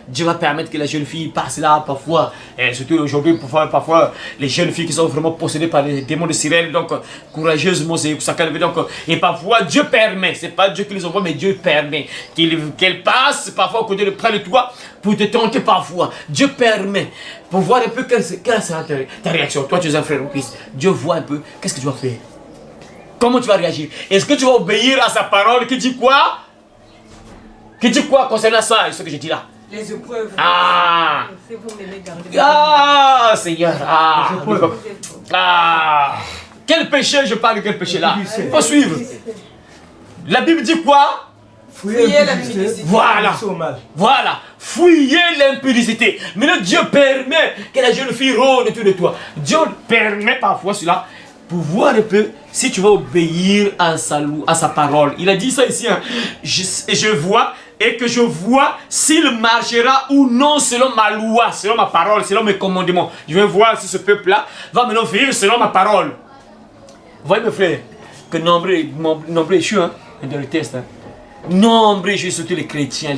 Dieu va permettre que la jeune fille passe là parfois, et surtout aujourd'hui, parfois les jeunes filles qui sont vraiment possédées par les démons de sirène, donc courageusement, c'est ça qu'elle veut. Donc, et parfois Dieu permet, c'est pas Dieu qui les envoie, mais Dieu permet qu'elle passe parfois à côté près de toi pour te tenter parfois. Dieu permet pour voir un peu quelle sera ta réaction. Toi, tu es un frère en Christ. Dieu voit un peu, qu'est-ce que tu vas faire? Comment tu vas réagir? Est-ce que tu vas obéir à sa parole qui dit quoi? Qui dit quoi concernant ça, ce que je dis là? Les épreuves. Ah! C'est vous m'aimez garder. Ah, Seigneur! Ah! Ah! Quel péché je parle de quel péché là? Il faut suivre. La Bible dit quoi? Fuyez l'impudicité. Voilà. Voilà. Fuyez l'impudicité. Mais le Dieu permet que la jeune fille rôde autour de toi. Dieu permet parfois cela pour voir un peu si tu vas obéir à sa parole. Il a dit ça ici. Hein. Je vois. Et que je vois s'il marchera ou non selon ma loi, selon ma parole, selon mes commandements. Je vais voir si ce peuple-là va maintenant vivre selon ma parole. Vous voyez mes frères, que nombreux échouent hein, dans le test. Hein. Nombreux échouent, surtout les chrétiens,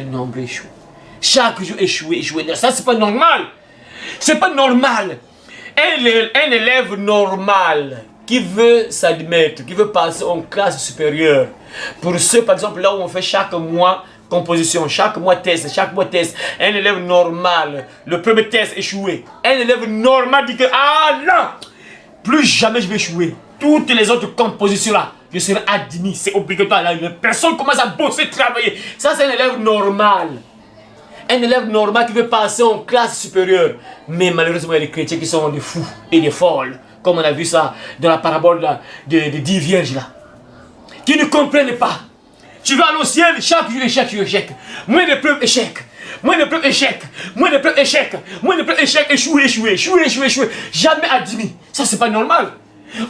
nombreux échouent. Chaque jour échouer. Ça c'est pas normal. C'est pas normal. Un élève normal qui veut s'admettre, qui veut passer en classe supérieure. Pour ceux, par exemple, là où on fait chaque mois composition, chaque mois test. Un élève normal, le premier test échoué. Un élève normal dit que, ah non, plus jamais je vais échouer. Toutes les autres compositions là, je serai admis. C'est obligatoire. Là, une personne commence à bosser, travailler. Ça, c'est un élève normal. Un élève normal qui veut passer en classe supérieure. Mais malheureusement, il y a des chrétiens qui sont des fous et des folles. Comme on a vu ça dans la parabole des 10 vierges là. Qui ne comprennent pas. Tu vas aller au ciel, chaque jour échec sur échec. Moins d'épreuves, échec. Moins d'épreuves, échec. Moins d'épreuves, échec. Moins d'épreuves, échec. Échoué, échoué, échoué, échoué, échoué. Jamais admis. Ça, c'est pas normal.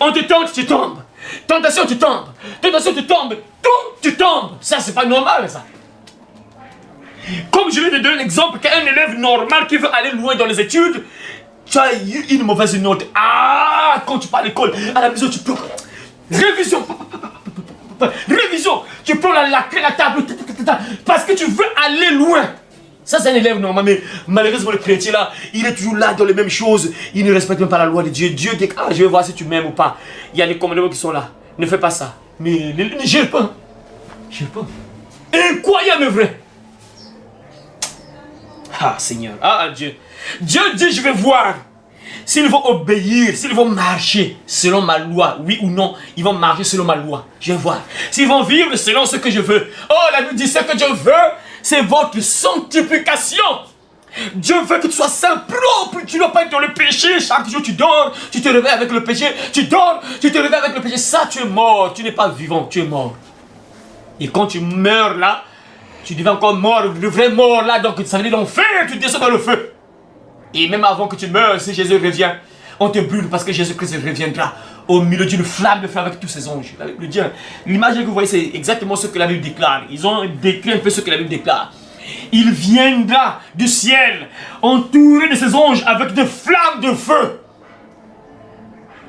On te tente, tu tombes. Tentation, tu tombes. Tentation, tu tombes. Tout, tu tombes. Ça, c'est pas normal, ça. Comme je viens de donner l'exemple qu'un élève normal qui veut aller loin dans les études, tu as eu une mauvaise note. Ah, quand tu pars à l'école, à la maison, tu peux. Révision. Révision. Tu prends la clé, la table, parce que tu veux aller loin. Ça, c'est un élève normal, mais malheureusement, le chrétien là, il est toujours là dans les mêmes choses. Il ne respecte même pas la loi de Dieu. Dieu dit, ah, je vais voir si tu m'aimes ou pas. Il y a des commandements qui sont là. Ne fais pas ça. Mais ne gère pas. Gère pas. Incroyable, vrai. Ah, Seigneur. Ah, Dieu. Dieu dit, je vais voir. S'ils vont obéir, s'ils vont marcher selon ma loi, oui ou non, ils vont marcher selon ma loi. Je vais voir. S'ils vont vivre selon ce que je veux. Oh, la Bible dit, ce que Dieu veut, c'est votre sanctification. Dieu veut que tu sois saint, propre. Tu ne dois pas être dans le péché. Chaque jour, tu dors, tu te réveilles avec le péché. Tu dors, tu te réveilles avec le péché. Ça, tu es mort. Tu n'es pas vivant, tu es mort. Et quand tu meurs là, tu deviens encore mort, le vrai mort là. Donc, ça veut dire l'enfer, tu descends dans le feu. Et même avant que tu meurs, si Jésus revient, on te brûle parce que Jésus-Christ reviendra au milieu d'une flamme de feu avec tous ses anges. La Bible dit, l'image que vous voyez, c'est exactement ce que la Bible déclare. Ils ont décrit un peu ce que la Bible déclare. Il viendra du ciel, entouré de ses anges avec des flammes de feu.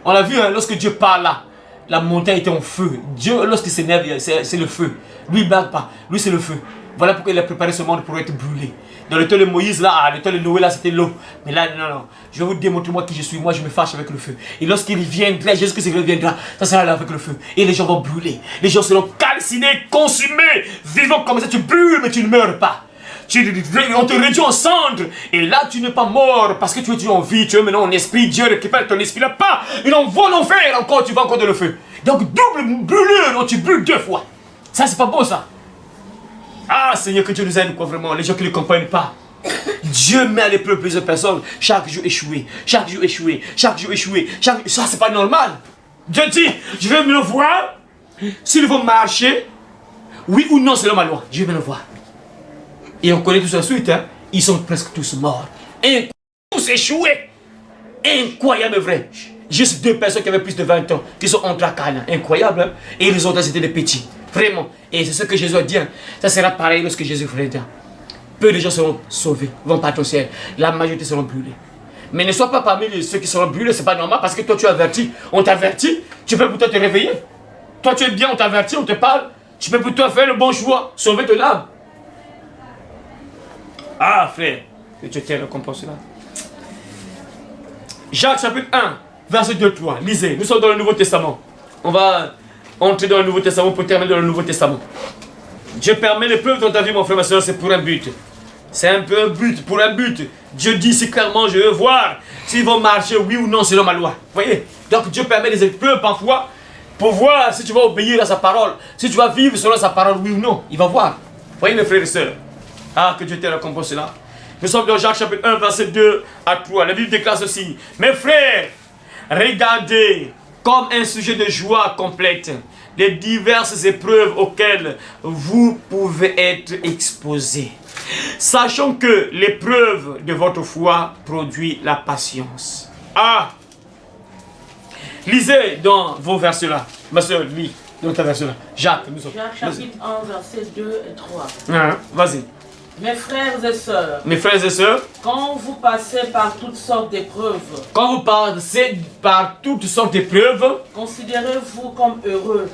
On l'a vu, hein, lorsque Dieu parle là, la montagne était en feu. Dieu, lorsqu'il s'énerve, c'est le feu. Lui, il ne blague pas. Lui, c'est le feu. Voilà pourquoi il a préparé ce monde pour être brûlé. Dans le temps de Moïse, là, le temps de Noé, là, c'était l'eau. Mais là, non. Je vais vous démontrer moi qui je suis. Moi, je me fâche avec le feu. Et lorsqu'il viendra, Jésus-Christ reviendra, ça sera là avec le feu. Et les gens vont brûler. Les gens seront calcinés, consumés, vivants comme ça. Tu brûles, mais tu ne meurs pas. On te réduit en cendres. Et là, tu n'es pas mort parce que tu es toujours en vie. Tu es maintenant en esprit. Dieu récupère ton esprit là-bas. Il envoie l'enfer encore. Tu vas encore dans le feu. Donc, double brûlure. Donc, tu brûles 2 fois. Ça, c'est pas beau, ça. Ah, Seigneur, que Dieu nous aide, quoi, vraiment. Les gens qui ne comprennent pas. Dieu met à l'épreuve plusieurs personnes. Chaque jour échoué. Chaque jour échoué. Chaque jour échoué. Ça, c'est pas normal. Dieu dit, je vais me le voir. S'ils vont marcher, oui ou non, selon ma loi. Je vais me le voir. Et on connaît tout ça ensuite, hein. Ils sont presque tous morts. Tous échoués. Incroyable, vrai. Juste 2 personnes qui avaient plus de 20 ans, qui sont entrés à Canaan. Incroyable, hein. Et les autres, c'était des petits. Vraiment. Et c'est ce que Jésus a dit. Hein. Ça sera pareil lorsque Jésus reviendra. Peu de gens seront sauvés, vont partir au ciel. La majorité seront brûlés. Mais ne sois pas parmi ceux qui seront brûlés, c'est pas normal parce que toi tu es averti. On t'avertit, tu peux plutôt te réveiller. Toi tu es bien, on t'avertit, on te parle. Tu peux plutôt faire le bon choix, sauver ton âme. Ah frère, que Dieu t'ait récompensé là. Jacques chapitre 1, verset 2-3. Lisez, nous sommes dans le Nouveau Testament. On va entrer dans le Nouveau Testament pour terminer dans le Nouveau Testament. Dieu permet l'épreuve dans ta vie, mon frère, ma soeur, c'est pour un but. C'est un peu un but, pour un but. Dieu dit si clairement, je veux voir s'ils vont marcher, oui ou non, selon ma loi. Vous voyez? Donc Dieu permet des épreuves parfois pour voir si tu vas obéir à sa parole. Si tu vas vivre selon sa parole, oui ou non. Il va voir. Vous voyez, mes frères et sœurs? Ah, que Dieu t'ait récompensé là. Nous sommes dans Jacques chapitre 1, verset 2 à 3. La Bible déclare ceci. Mes frères, regardez comme un sujet de joie complète les diverses épreuves auxquelles vous pouvez être exposés. Sachant que l'épreuve de votre foi produit la patience. Ah! Lisez dans vos versets là. Ma soeur, lis dans ta verset là. Jacques, nous sommes. Jacques chapitre 1, versets 2 et 3. Ah, vas-y. Mes frères et sœurs. Mes frères et sœurs. Quand vous passez par toutes sortes d'épreuves. Quand vous passez par toutes sortes d'épreuves. Considérez-vous comme heureux.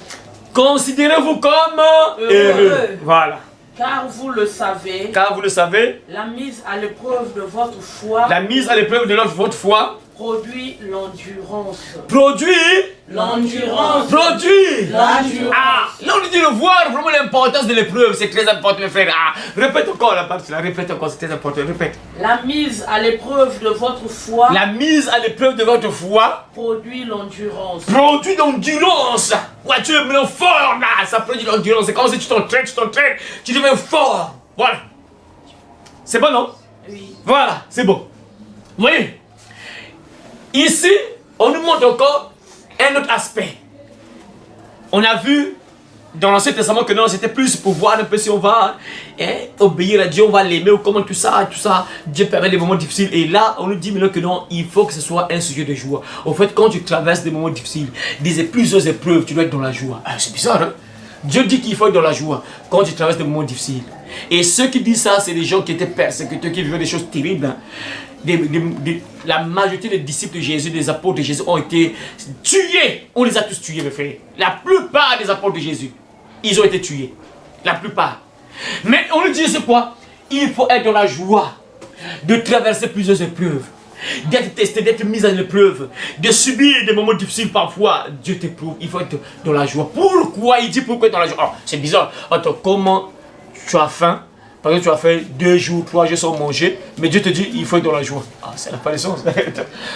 Considérez-vous comme heureux. Voilà. Car vous le savez. Car vous le savez. La mise à l'épreuve de votre foi. La mise à l'épreuve de votre foi. Produit l'endurance. Produit L'endurance. Produit. L'endurance. Ah, là on dit de voir vraiment l'importance de l'épreuve, c'est très important mes frères. Ah, répète encore la partie là, répète encore, c'est très important, répète. La mise à l'épreuve de votre foi. La mise à l'épreuve de votre foi Produit l'endurance. produit l'endurance. Ouais, tu es maintenant fort là, ça produit l'endurance. C'est comme si tu t'entraînes, tu deviens fort. Voilà. C'est bon, non? Oui. Voilà, c'est bon. Vous voyez? Ici, on nous montre encore un autre aspect. On a vu dans l'Ancien Testament que non, c'était plus pour voir un peu si on va obéir à Dieu, on va l'aimer ou comment tout ça. Dieu permet des moments difficiles. Et là, on nous dit maintenant que non, il faut que ce soit un sujet de joie. Au fait, quand tu traverses des moments difficiles, plusieurs épreuves, tu dois être dans la joie. Ah, c'est bizarre, hein? Dieu dit qu'il faut être dans la joie quand tu traverses des moments difficiles. Et ceux qui disent ça, c'est des gens qui étaient persécutés, qui vivaient des choses terribles. Hein. La majorité des disciples de Jésus, des apôtres de Jésus ont été tués. On les a tous tués, mes frères. La plupart des apôtres de Jésus, ils ont été tués. La plupart. Mais on nous dit c'est quoi? Il faut être dans la joie de traverser plusieurs épreuves, d'être testé, d'être mis à l'épreuve, de subir des moments difficiles parfois. Dieu t'éprouve, il faut être dans la joie. Pourquoi? Il dit pourquoi être dans la joie? Oh, c'est bizarre. Attends, comment tu as faim? Par exemple, tu as fait 2 jours, 3 jours sans manger, mais Dieu te dit, il faut être dans la joie. Ah, ça n'a pas de sens.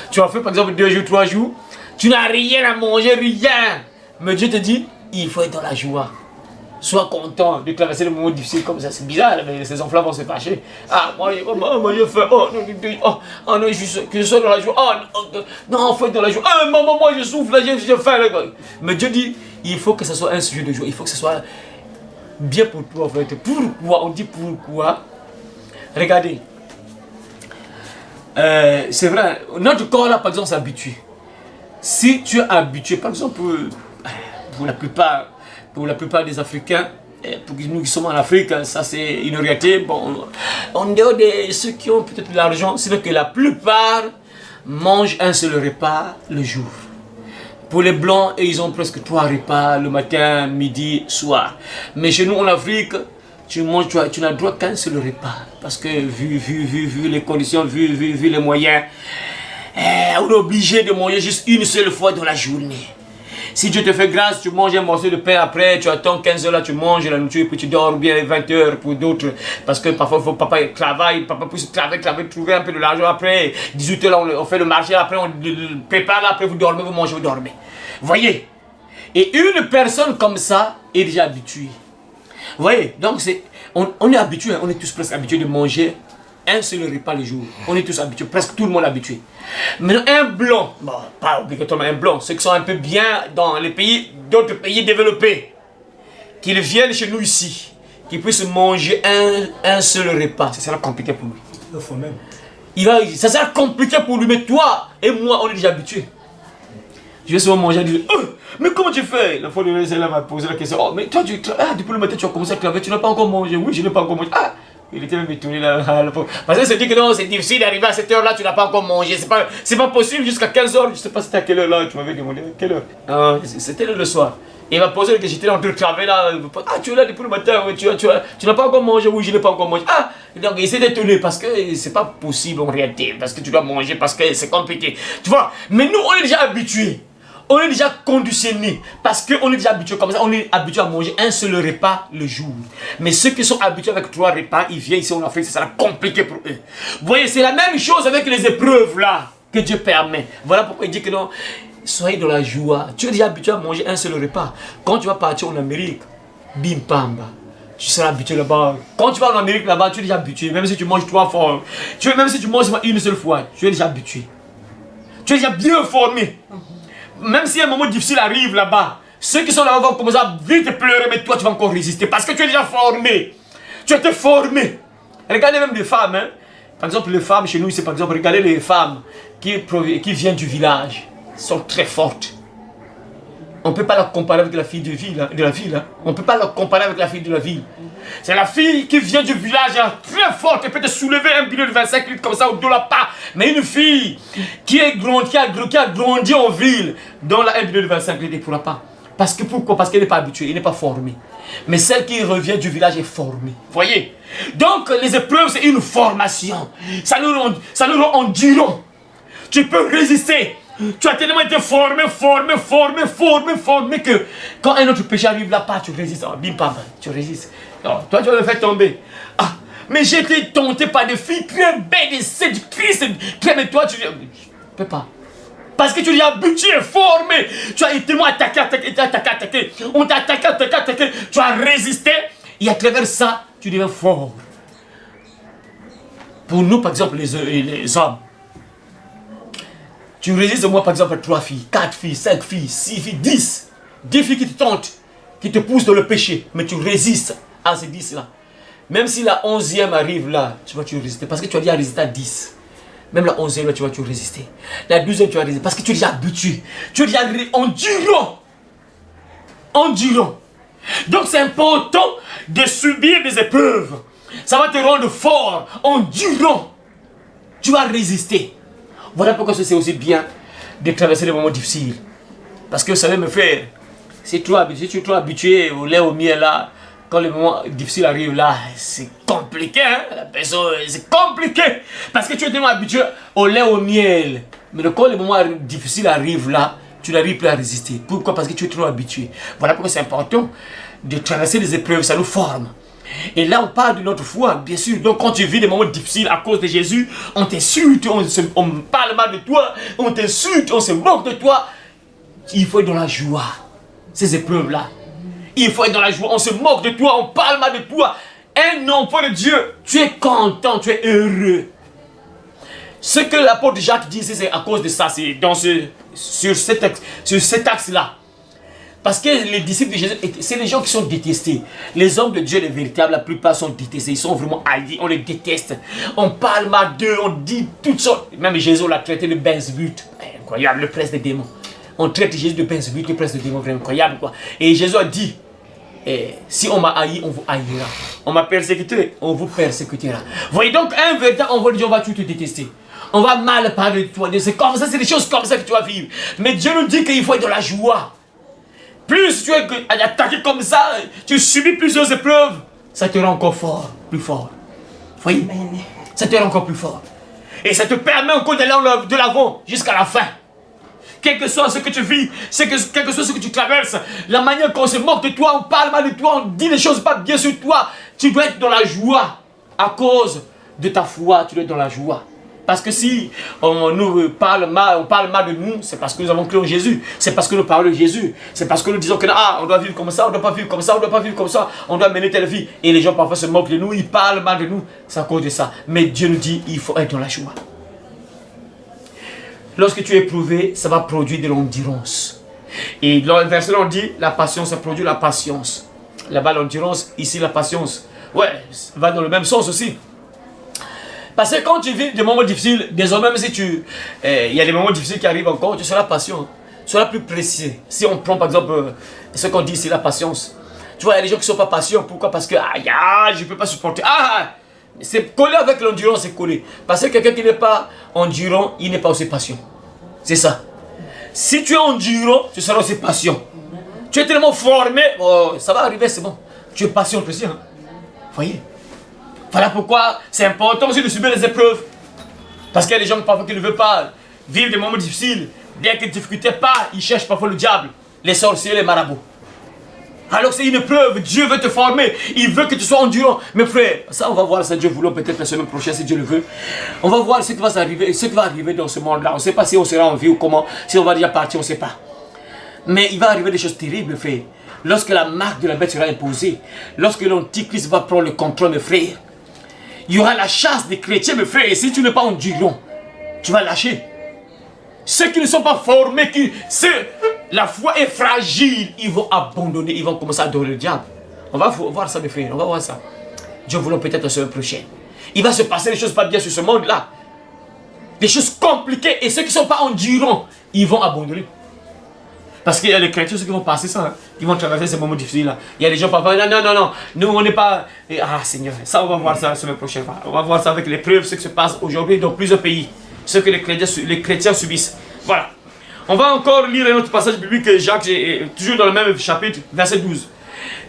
Tu as fait par exemple 2 jours, 3 jours, tu n'as rien à manger, rien. Mais Dieu te dit, il faut être dans la joie. Sois content de traverser des moments difficiles comme ça. C'est bizarre, mais ces enfants vont se fâcher. Ah, moi j'ai faim. Oh non, que je sois dans la joie. Non, il faut être dans la joie. Ah, maman, moi je souffre, là, j'ai faim. Mais Dieu dit, il faut que ce soit un sujet de joie. Il faut que ce soit bien pour toi, en fait. Pourquoi? On dit pourquoi. Regardez. C'est vrai, notre corps là, par exemple, s'est habitué. Si tu es habitué, par exemple, pour la plupart des Africains, pour nous qui sommes en Afrique, ça c'est une réalité. Bon, en dehors de ceux qui ont peut-être de l'argent, c'est vrai que la plupart mangent un seul repas le jour. Pour les blancs, ils ont presque 3 repas le matin, midi, soir. Mais chez nous en Afrique, tu n'as droit qu'un seul repas. Parce que vu les conditions, vu les moyens, on est obligé de manger juste une seule fois dans la journée. Si Dieu te fait grâce, tu manges un morceau de pain après, tu attends 15 heures là, tu manges la nourriture, puis tu dors bien 20 heures pour d'autres. Parce que parfois, papa travaille, papa peut travailler, trouver un peu de l'argent après. 18 heures là, on fait le marché, après on prépare, là, après vous dormez, vous mangez, vous dormez. Voyez? Et une personne comme ça est déjà habituée. Vous voyez? Donc on est habitué, on est tous presque habitués de manger un seul repas le jour. On est tous habitués, presque tout le monde est habitué. Mais un blanc, bon, pas obligatoirement un blanc, ceux qui sont un peu bien dans les pays, d'autres pays développés, qu'ils viennent chez nous ici, qu'ils puissent manger un seul repas, ça sera compliqué pour lui. Il faut même. Ça sera compliqué pour lui, mais toi et moi, on est déjà habitués. Je vais souvent manger et dire, mais comment tu fais? La fois de l'année, elle m'a posé la question, oh, mais toi, depuis le matin, tu as commencé à travailler, tu n'as pas encore mangé? Oui, je n'ai pas encore mangé. Ah, il était même étonné là. Parce qu'il se dit que non, c'est difficile d'arriver à cette heure-là, tu n'as pas encore mangé. C'est pas possible jusqu'à 15h. Je ne sais pas c'était à quelle heure là, tu m'avais demandé. À quelle heure? C'était le soir. Et il m'a posé que j'étais en train de travailler là. Ah, tu es là depuis le matin, tu n'as pas encore mangé? Oui, je n'ai pas encore mangé. Ah, donc il s'est étonné parce que c'est pas possible en réalité. Parce que tu dois manger, parce que c'est compliqué. Tu vois, mais nous, on est déjà habitués. On est déjà conditionné parce qu'on est déjà habitué comme ça, on est habitué à manger un seul repas le jour. Mais ceux qui sont habitués avec 3 repas, ils viennent ici en Afrique, ça sera compliqué pour eux. Vous voyez, c'est la même chose avec les épreuves là que Dieu permet. Voilà pourquoi il dit que non, soyez dans la joie. Tu es déjà habitué à manger un seul repas. Quand tu vas partir en Amérique, bim pam, tu seras habitué là-bas. Quand tu vas en Amérique là-bas, tu es déjà habitué. Même si tu manges 3 fois, même si tu manges une seule fois, tu es déjà habitué. Tu es déjà bien formé. Même si un moment difficile arrive là-bas, ceux qui sont là-bas vont commencer à vite pleurer, mais toi tu vas encore résister parce que tu es déjà formé. Tu as été formé. Regardez même les femmes. Hein. Par exemple, les femmes chez nous, c'est par exemple, regardez les femmes qui viennent du village. Elles sont très fortes. On ne peut pas la comparer avec la fille de la ville. Hein. On ne peut pas la comparer avec la fille de la ville. C'est la fille qui vient du village, elle est très forte, elle peut te soulever un bidon de 25 litres comme ça au dos la pas. Mais une fille qui a grandi en ville, dans un bidon de 25 litres, elle ne pourra pas. Parce que pourquoi? Parce qu'elle n'est pas habituée, elle n'est pas formée. Mais celle qui revient du village est formée. Voyez? Donc les épreuves, c'est une formation. Ça nous rend endurants. Tu peux résister Tu as tellement été formé que quand un autre péché arrive là-bas, tu résistes. Oh, bim, bam, tu résistes. Non, toi, tu vas le faire tomber. Ah, mais j'ai été tenté par des filles très belles, des séductrices. Mais toi, tu ne peux pas. Parce que tu es habitué, formé. Tu as été tellement attaqué. On t'a attaqué. Tu as résisté. Et à travers ça, tu deviens fort. Pour nous, par exemple, les hommes, tu résistes, moi, par exemple, à 3 filles, 4 filles, 5 filles, 6 filles, 10. 10 filles qui te tentent, qui te poussent dans le péché. Mais tu résistes à ces 10-là. Même si la 11e arrive là, tu vas résister. Parce que tu as déjà résisté à 10. Même la 11e, là, tu vas résister. La 12e, tu vas résister. Parce que tu es déjà habitué. Tu es déjà endurant. Donc c'est important de subir des épreuves. Ça va te rendre fort, endurant. Tu vas résister. Voilà pourquoi c'est aussi bien de traverser les moments difficiles. Parce que vous savez, mes frères, si tu es trop habitué au lait au miel là, quand les moments difficiles arrivent là, c'est compliqué, hein? La personne, c'est compliqué. Parce que tu es tellement habitué au lait au miel. Mais quand les moments difficiles arrivent là, tu n'arrives plus à résister. Pourquoi? Parce que tu es trop habitué. Voilà pourquoi c'est important de traverser les épreuves, ça nous forme. Et là, on parle de notre foi, bien sûr. Donc, quand tu vis des moments difficiles à cause de Jésus, on t'insulte, on parle mal de toi, on t'insulte, on se moque de toi. Il faut être dans la joie. Ces épreuves-là. Il faut être dans la joie. On se moque de toi, on parle mal de toi. Un enfant de Dieu, tu es content, tu es heureux. Ce que l'apôtre Jacques dit, c'est à cause de ça. C'est sur cet axe-là. Parce que les disciples de Jésus, c'est les gens qui sont détestés. Les hommes de Dieu, les véritables, la plupart sont détestés. Ils sont vraiment haïs, on les déteste. On parle mal d'eux, on dit toutes sortes. Même Jésus l'a traité de Belzébuth. Incroyable, le prince des démons. On traite Jésus de Belzébuth, le prince des démons, vraiment incroyable quoi. Et Jésus a dit, si on m'a haï, on vous haïra. On m'a persécuté, on vous persécutera. Voyez donc, un véritable envoi de Dieu, on va tout te détester. On va mal parler de toi. C'est comme ça, c'est des choses comme ça que tu vas vivre. Mais Dieu nous dit qu'il faut être dans la joie. Plus tu es attaqué comme ça, tu subis plusieurs épreuves, ça te rend encore fort, plus fort. Voyez, ça te rend encore plus fort. Et ça te permet encore d'aller de l'avant jusqu'à la fin. Quel que soit ce que tu vis, quel que soit ce que tu traverses, la manière qu'on se moque de toi, on parle mal de toi, on dit des choses pas bien sur toi, tu dois être dans la joie. À cause de ta foi, tu dois être dans la joie. Parce que si on nous parle mal, de nous, c'est parce que nous avons cru en Jésus. C'est parce que nous parlons de Jésus. C'est parce que nous disons que on doit vivre comme ça, on ne doit pas vivre comme ça, on ne doit pas vivre comme ça, on doit mener telle vie. Et les gens parfois se moquent de nous, ils parlent mal de nous. C'est à cause de ça. Mais Dieu nous dit, il faut être dans la joie. Lorsque tu es éprouvé, ça va produire de l'endurance. Et dans le verset, on dit, la patience, ça produit la patience. Là-bas, l'endurance, ici, la patience. Ouais, ça va dans le même sens aussi. Parce que quand tu vis des moments difficiles, désormais, même si il y a des moments difficiles qui arrivent encore, tu seras patient. Tu seras plus précis. Si on prend par exemple ce qu'on dit ici, la patience. Tu vois, il y a des gens qui ne sont pas patients. Pourquoi? Parce que, je ne peux pas supporter. C'est collé avec l'endurance, c'est collé. Parce que quelqu'un qui n'est pas endurant, il n'est pas aussi patient. C'est ça. Si tu es endurant, tu seras aussi patient. Tu es tellement formé, ça va arriver, c'est bon. Tu es patient aussi. Hein? Voyez? Voilà pourquoi c'est important aussi de subir les épreuves. Parce qu'il y a des gens parfois qui ne veulent pas vivre des moments difficiles. Dès que les difficultés partent, ils cherchent parfois le diable, les sorciers, les marabouts. Alors c'est une épreuve, Dieu veut te former, il veut que tu sois endurant. Mes frères, ça on va voir ça, Dieu voulant peut-être la semaine prochaine si Dieu le veut. On va voir ce qui va arriver dans ce monde-là. On ne sait pas si on sera en vie ou comment, si on va déjà partir, on ne sait pas. Mais il va arriver des choses terribles, frère. Lorsque la marque de la bête sera imposée, lorsque l'antichrist va prendre le contrôle, mes frères, il y aura la chasse des chrétiens, mes frères, et si tu n'es pas endurant, tu vas lâcher. Ceux qui ne sont pas formés, la foi est fragile, ils vont abandonner, ils vont commencer à adorer le diable. On va voir ça, mes frères, on va voir ça. Dieu voulant peut-être la semaine prochaine. Il va se passer des choses pas bien sur ce monde-là. Des choses compliquées, et ceux qui ne sont pas endurants, ils vont abandonner. Parce qu'il y a les chrétiens qui vont passer ça, hein, qui vont traverser ces moments difficiles-là. Il y a des gens parfois, non, nous on n'est pas... Seigneur, ça on va voir ça la semaine prochaine. On va voir ça avec les preuves, ce qui se passe aujourd'hui dans plusieurs pays. Ce que les chrétiens subissent. Voilà. On va encore lire un autre passage biblique que Jacques, toujours dans le même chapitre, verset 12.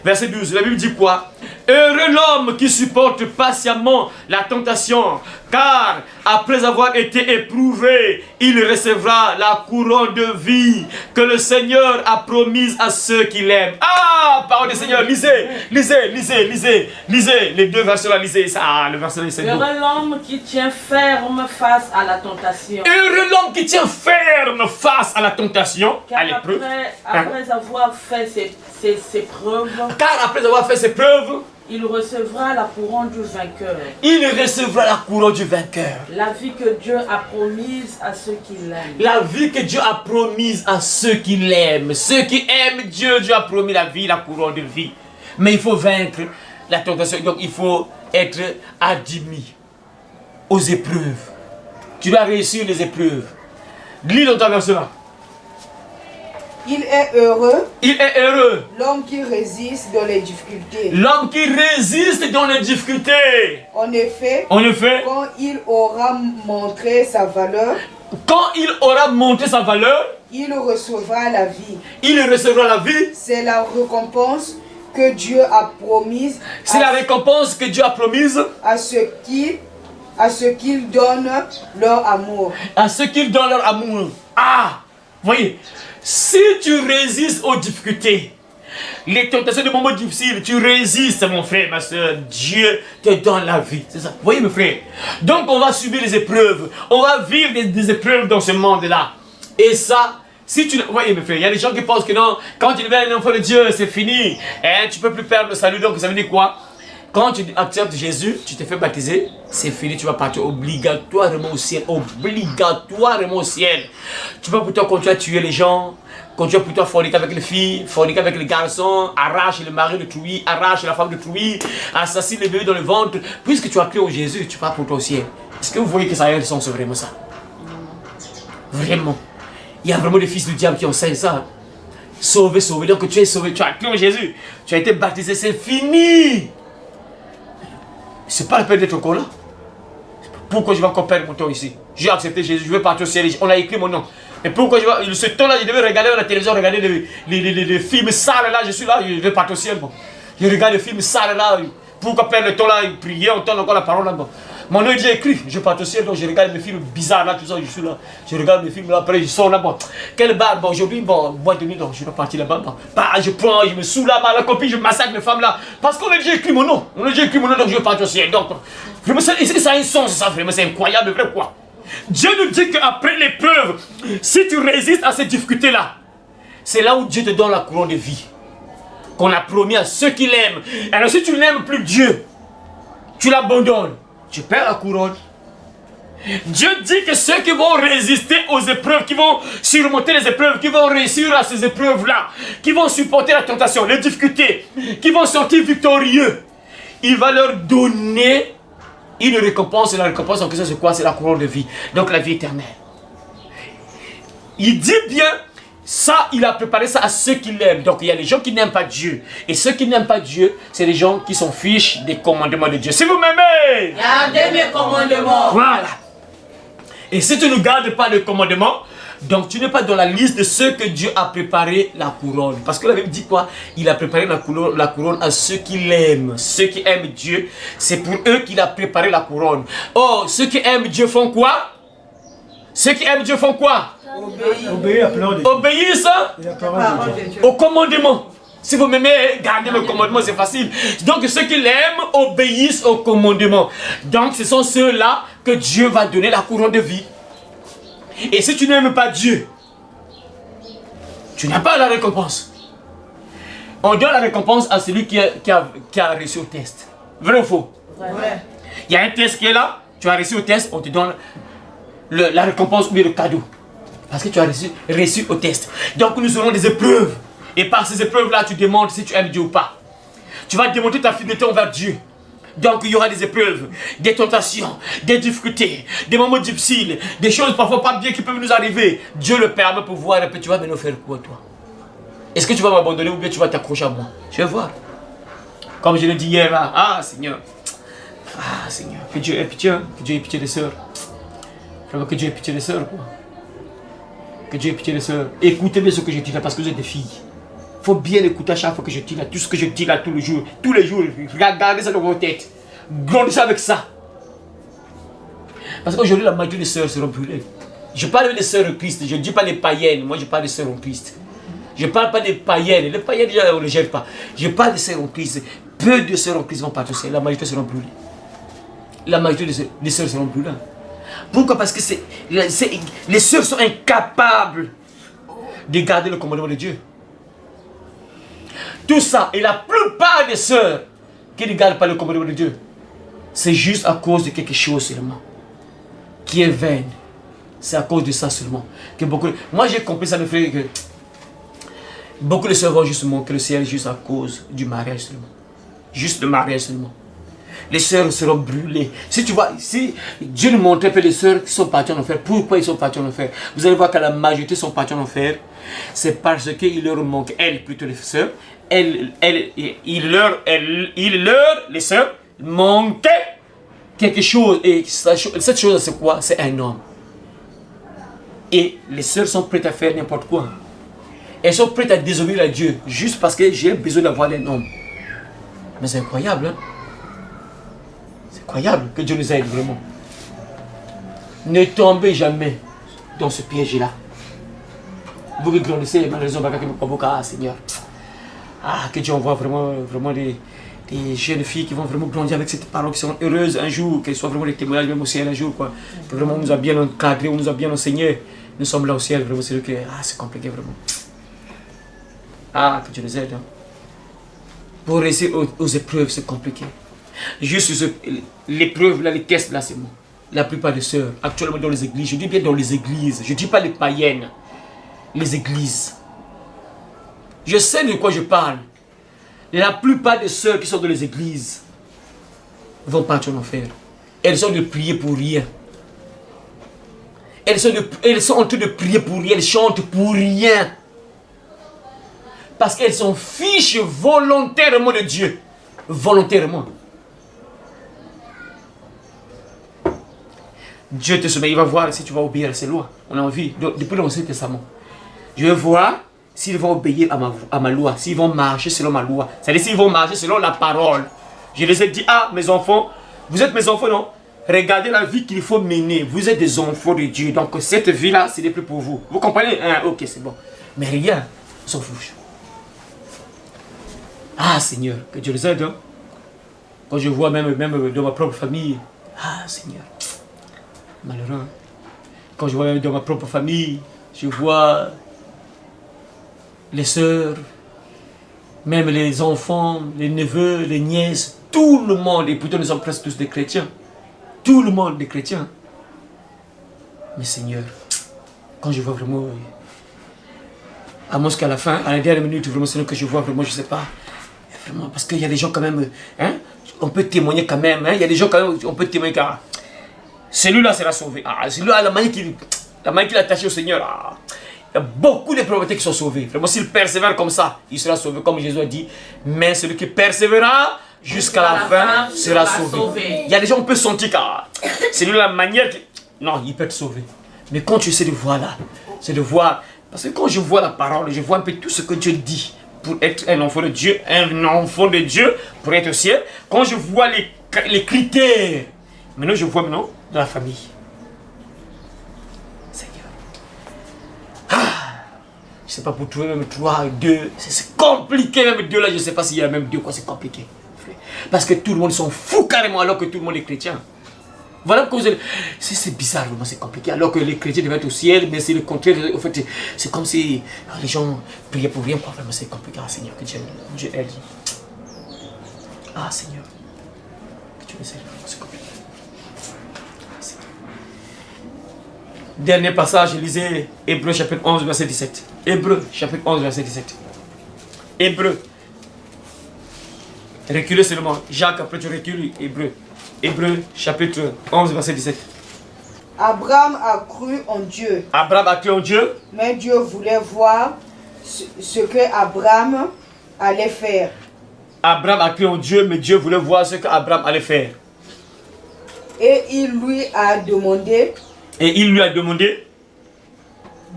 Verset 12, la Bible dit quoi? Heureux l'homme qui supporte patiemment la tentation, car après avoir été éprouvé, il recevra la couronne de vie que le Seigneur a promise à ceux qui l'aiment. Ah, parole du Seigneur, lisez les deux versets là, lisez ça. Ah, le verset là, c'est beau. Heureux l'homme qui tient ferme face à la tentation. Heureux l'homme qui tient ferme face à la tentation, Car à l'épreuve. après avoir fait ses preuves, Car après avoir fait ses preuves, il recevra la couronne du vainqueur. il recevra la couronne du vainqueur. La vie que Dieu a promise à ceux qui l'aiment. La vie que Dieu a promise à ceux qui l'aiment. Ceux qui aiment Dieu, Dieu a promis la vie, la couronne de vie. Mais il faut vaincre la tentation. Donc il faut être admis aux épreuves. Tu dois réussir les épreuves. Lis dans ta version là. Il est heureux Il est heureux. l'homme qui résiste dans les difficultés. L'homme qui résiste dans les difficultés. En effet, quand il aura montré sa valeur, quand il aura montré sa valeur, il recevra la vie. il recevra la vie. C'est la récompense que Dieu a promise C'est la récompense que Dieu a promise à ceux qui donnent leur amour. à ceux qui donnent leur amour. Ah, voyez, si tu résistes aux difficultés, les tentations de moments difficiles, tu résistes, mon frère, ma soeur, Dieu te donne la vie. C'est ça. Voyez, mes frères. Donc, on va subir les épreuves. On va vivre des épreuves dans ce monde-là. Et ça, si tu... Voyez, mes frères, il y a des gens qui pensent que non, quand tu deviens un enfant de Dieu, c'est fini. Hein, tu ne peux plus perdre le salut. Donc, ça veut dire quoi? Quand tu acceptes Jésus, tu te fais baptiser, c'est fini, tu vas partir obligatoirement au ciel. Obligatoirement au ciel. Tu vas plutôt continuer à tuer les gens, continuer plutôt à forniquer avec les filles, forniquer avec les garçons, arracher le mari de trouille, arracher la femme de trouille, assassiner le bébé dans le ventre. Puisque tu as cru au Jésus, tu vas pour toi au ciel. Est-ce que vous voyez que ça a un sens vraiment ça? Vraiment. Il y a vraiment des fils du diable qui enseignent ça. Sauvé, sauvé. Donc tu es sauvé, tu as cru au Jésus, tu as été baptisé, c'est fini. C'est pas la peine d'être encore là. Pourquoi je vais encore perdre mon temps ici? J'ai accepté Jésus, je vais partir au ciel. On a écrit mon nom. Et pourquoi je vais... Ce temps-là, je devais regarder la télévision, regarder les films sales là. Je suis là, je vais partir au ciel. Bon. Je regarde les films sales là. Pourquoi perdre le temps là, prier, entendre encore la parole là. Bon. Mon nom est déjà écrit, je pars au ciel, donc je regarde mes films bizarres là, tout ça, je suis là. Je regarde mes films là, après je sors là, bon. Quel bar, bon, aujourd'hui, bon, boîte de nuit, donc je dois partir là-bas, bon. Bah, je prends, je me saoule là-bas, la copine, je massacre les femmes là. Parce qu'on a déjà écrit mon nom. On a déjà écrit mon nom, donc je pars au ciel. Donc, vraiment, ça a un sens, ça, vraiment, c'est incroyable, vrai quoi. Dieu nous dit qu'après l'épreuve, si tu résistes à ces difficultés-là, c'est là où Dieu te donne la couronne de vie. Qu'on a promis à ceux qui l'aiment. Alors si tu n'aimes plus Dieu, tu l'abandonnes, tu perds la couronne. Dieu dit que ceux qui vont résister aux épreuves, qui vont surmonter les épreuves, qui vont réussir à ces épreuves-là, qui vont supporter la tentation, les difficultés, qui vont sortir victorieux, il va leur donner une récompense. Et la récompense en question c'est quoi? C'est la couronne de vie, donc la vie éternelle. Il dit bien, ça, il a préparé ça à ceux qui l'aiment. Donc il y a les gens qui n'aiment pas Dieu. Et ceux qui n'aiment pas Dieu, c'est les gens qui s'en fichent des commandements de Dieu. Si vous m'aimez, gardez mes commandements. Voilà. Et si tu ne gardes pas les commandements, donc tu n'es pas dans la liste de ceux que Dieu a préparé la couronne. Parce que la Bible dit quoi? Il a préparé la couronne à ceux qui l'aiment. Ceux qui aiment Dieu, c'est pour eux qu'il a préparé la couronne. Oh, ceux qui aiment Dieu font quoi? Ceux qui aiment Dieu font quoi? Obéissent au commandement. Si vous m'aimez, gardez le commandement, c'est facile. Donc ceux qui l'aiment obéissent au commandement. Donc ce sont ceux-là que Dieu va donner la couronne de vie. Et si tu n'aimes pas Dieu, tu n'as pas la récompense. On donne la récompense à celui qui a réussi au test. Vrai ou faux? Vrai. Il y a un test qui est là, tu as réussi au test, on te donne la récompense ou bien le cadeau. Parce que tu as réussi au test. Donc nous aurons des épreuves. Et par ces épreuves-là, tu demandes si tu aimes Dieu ou pas. Tu vas démontrer ta fidélité envers Dieu. Donc il y aura des épreuves, des tentations, des difficultés, des moments difficiles, des choses parfois pas bien qui peuvent nous arriver. Dieu le permet pour voir un peu, tu vas maintenant faire quoi toi? Est-ce que tu vas m'abandonner ou bien tu vas t'accrocher à moi? Je vais voir. Comme je l'ai dit hier là, ah Seigneur. Ah Seigneur, que Dieu ait pitié, que Dieu ait pitié des sœurs. Que Dieu ait pitié des sœurs quoi. Que Dieu ait pitié des sœurs. Écoutez bien ce que je dis là parce que vous êtes des filles. faut bien écouter à chaque fois que je dis là, tout ce que je dis là tous les jours, regardez ça dans vos têtes, grandissez avec ça. Parce qu'aujourd'hui la majorité des sœurs seront brûlées. Je parle des sœurs en Christ, je ne dis pas les païennes, moi je parle des sœurs en Christ. Je ne parle pas des païennes, les païennes déjà on ne les gère pas. Je parle des sœurs en Christ, peu de sœurs en Christ vont partir au ciel, la majorité seront brûlées. La majorité des sœurs seront brûlées. Pourquoi? Parce que les sœurs sont incapables de garder le commandement de Dieu. Tout ça, et la plupart des sœurs qui ne gardent pas le commandement de Dieu, c'est juste à cause de quelque chose seulement, qui est vain. C'est à cause de ça seulement. Que beaucoup, moi j'ai compris ça, mes frères, que beaucoup de sœurs vont juste manquer le ciel juste à cause du mariage seulement. Juste le mariage seulement. Les sœurs seront brûlées. Si tu vois, si Dieu nous montre un peu les sœurs qui sont parties en enfer, pourquoi ils sont partis en enfer? Vous allez voir que la majorité sont partis en enfer. C'est parce qu'il leur manque, elles plutôt les sœurs, les sœurs manquaient quelque chose. Et cette chose c'est quoi? C'est un homme. Et les sœurs sont prêtes à faire n'importe quoi. Elles sont prêtes à désobéir à Dieu juste parce que j'ai besoin d'avoir un homme. Mais c'est incroyable, hein? C'est incroyable que Dieu nous aide vraiment. Ne tombez jamais dans ce piège-là. Vous qui grandissez, malheureusement, Seigneur. Ah, que Dieu envoie vraiment des jeunes filles qui vont vraiment grandir avec cette parole, qui seront heureuses un jour, qu'elles soient vraiment des témoignages même au ciel un jour, quoi. Que vraiment on nous a bien encadrés, on nous a bien enseigné. Nous sommes là au ciel, vraiment, c'est que c'est compliqué, vraiment. Ah, que Dieu nous aide. Hein. Pour réussir aux épreuves, c'est compliqué. Juste l'épreuve, là, les tests, là, c'est bon. La plupart des sœurs, actuellement dans les églises, je dis bien dans les églises, je ne dis pas les païennes, les églises. Je sais de quoi je parle. La plupart des sœurs qui sont dans les églises vont partir en enfer. Elles sont de prier pour rien. Elles sont en train de prier pour rien, elles chantent pour rien. Parce qu'elles s'en fichent volontairement de Dieu. Volontairement. Dieu te soumet, il va voir si tu vas obéir à ses lois. On a envie, depuis l'Ancien Testament. Je vais voir s'ils vont obéir à ma loi, s'ils vont marcher selon ma loi. C'est-à-dire s'ils vont marcher selon la parole. Je les ai dit, ah mes enfants, vous êtes mes enfants, non? Regardez la vie qu'il faut mener. Vous êtes des enfants de Dieu. Donc cette vie-là, ce n'est plus pour vous. Vous comprenez? Hein? Ok, c'est bon. Mais rien, on s'en fout. Ah Seigneur, que Dieu les aide. Hein? Quand je vois même dans ma propre famille, ah Seigneur, malheureux. Quand je vois même dans ma propre famille, je vois les sœurs, même les enfants, les neveux, les nièces, tout le monde, et pourtant nous sommes presque tous des chrétiens. Tout le monde des chrétiens. Mais Seigneur, quand je vois vraiment, à moins qu'à la fin, à la dernière minute, vraiment, c'est que je vois vraiment, je ne sais pas. Vraiment, parce qu'il y a des gens quand même, hein, on peut témoigner quand même, hein, il y a des gens quand même, on peut témoigner car celui-là sera sauvé. Ah, celui-là, la manière qu'il est attaché au Seigneur, ah, il y a beaucoup de prophètes qui sont sauvés. Vraiment, s'il persévère comme ça, il sera sauvé, comme Jésus a dit. Mais celui qui persévérera jusqu'à la fin sera sauvé. Il y a des gens, on peut sentir car c'est la manière qui... Non, il peut être sauvé. Mais quand tu sais de voir là, c'est de voir, parce que quand je vois la parole, je vois un peu tout ce que Dieu dit. Pour être un enfant de Dieu, pour être au ciel, quand je vois les critères, maintenant je vois maintenant dans la famille. Seigneur. Ah, je ne sais pas pour trouver même 3, 2, c'est compliqué même 2 là, je ne sais pas s'il y a même 2 quoi, c'est compliqué. Parce que tout le monde s'en fout carrément alors que tout le monde est chrétien. Voilà pourquoi c'est bizarre, vraiment, c'est compliqué. Alors que les chrétiens devaient être au ciel, mais c'est le contraire. En fait, c'est comme si les gens priaient pour rien. Vraiment, c'est compliqué. Ah, Seigneur, que Dieu aide. Ah, Seigneur, que Dieu nous aide. C'est compliqué. Dernier passage, je lisais Hébreux chapitre 11, verset 17. Hébreux chapitre 11, verset 17. Hébreux. Reculez seulement. Jacques, après tu recules. Hébreux. Hébreux chapitre 11, verset 17. Abraham a cru en Dieu. Abraham a cru en Dieu. Mais Dieu voulait voir ce que Abraham allait faire. Abraham a cru en Dieu, mais Dieu voulait voir ce qu'Abraham allait faire. Et il lui a demandé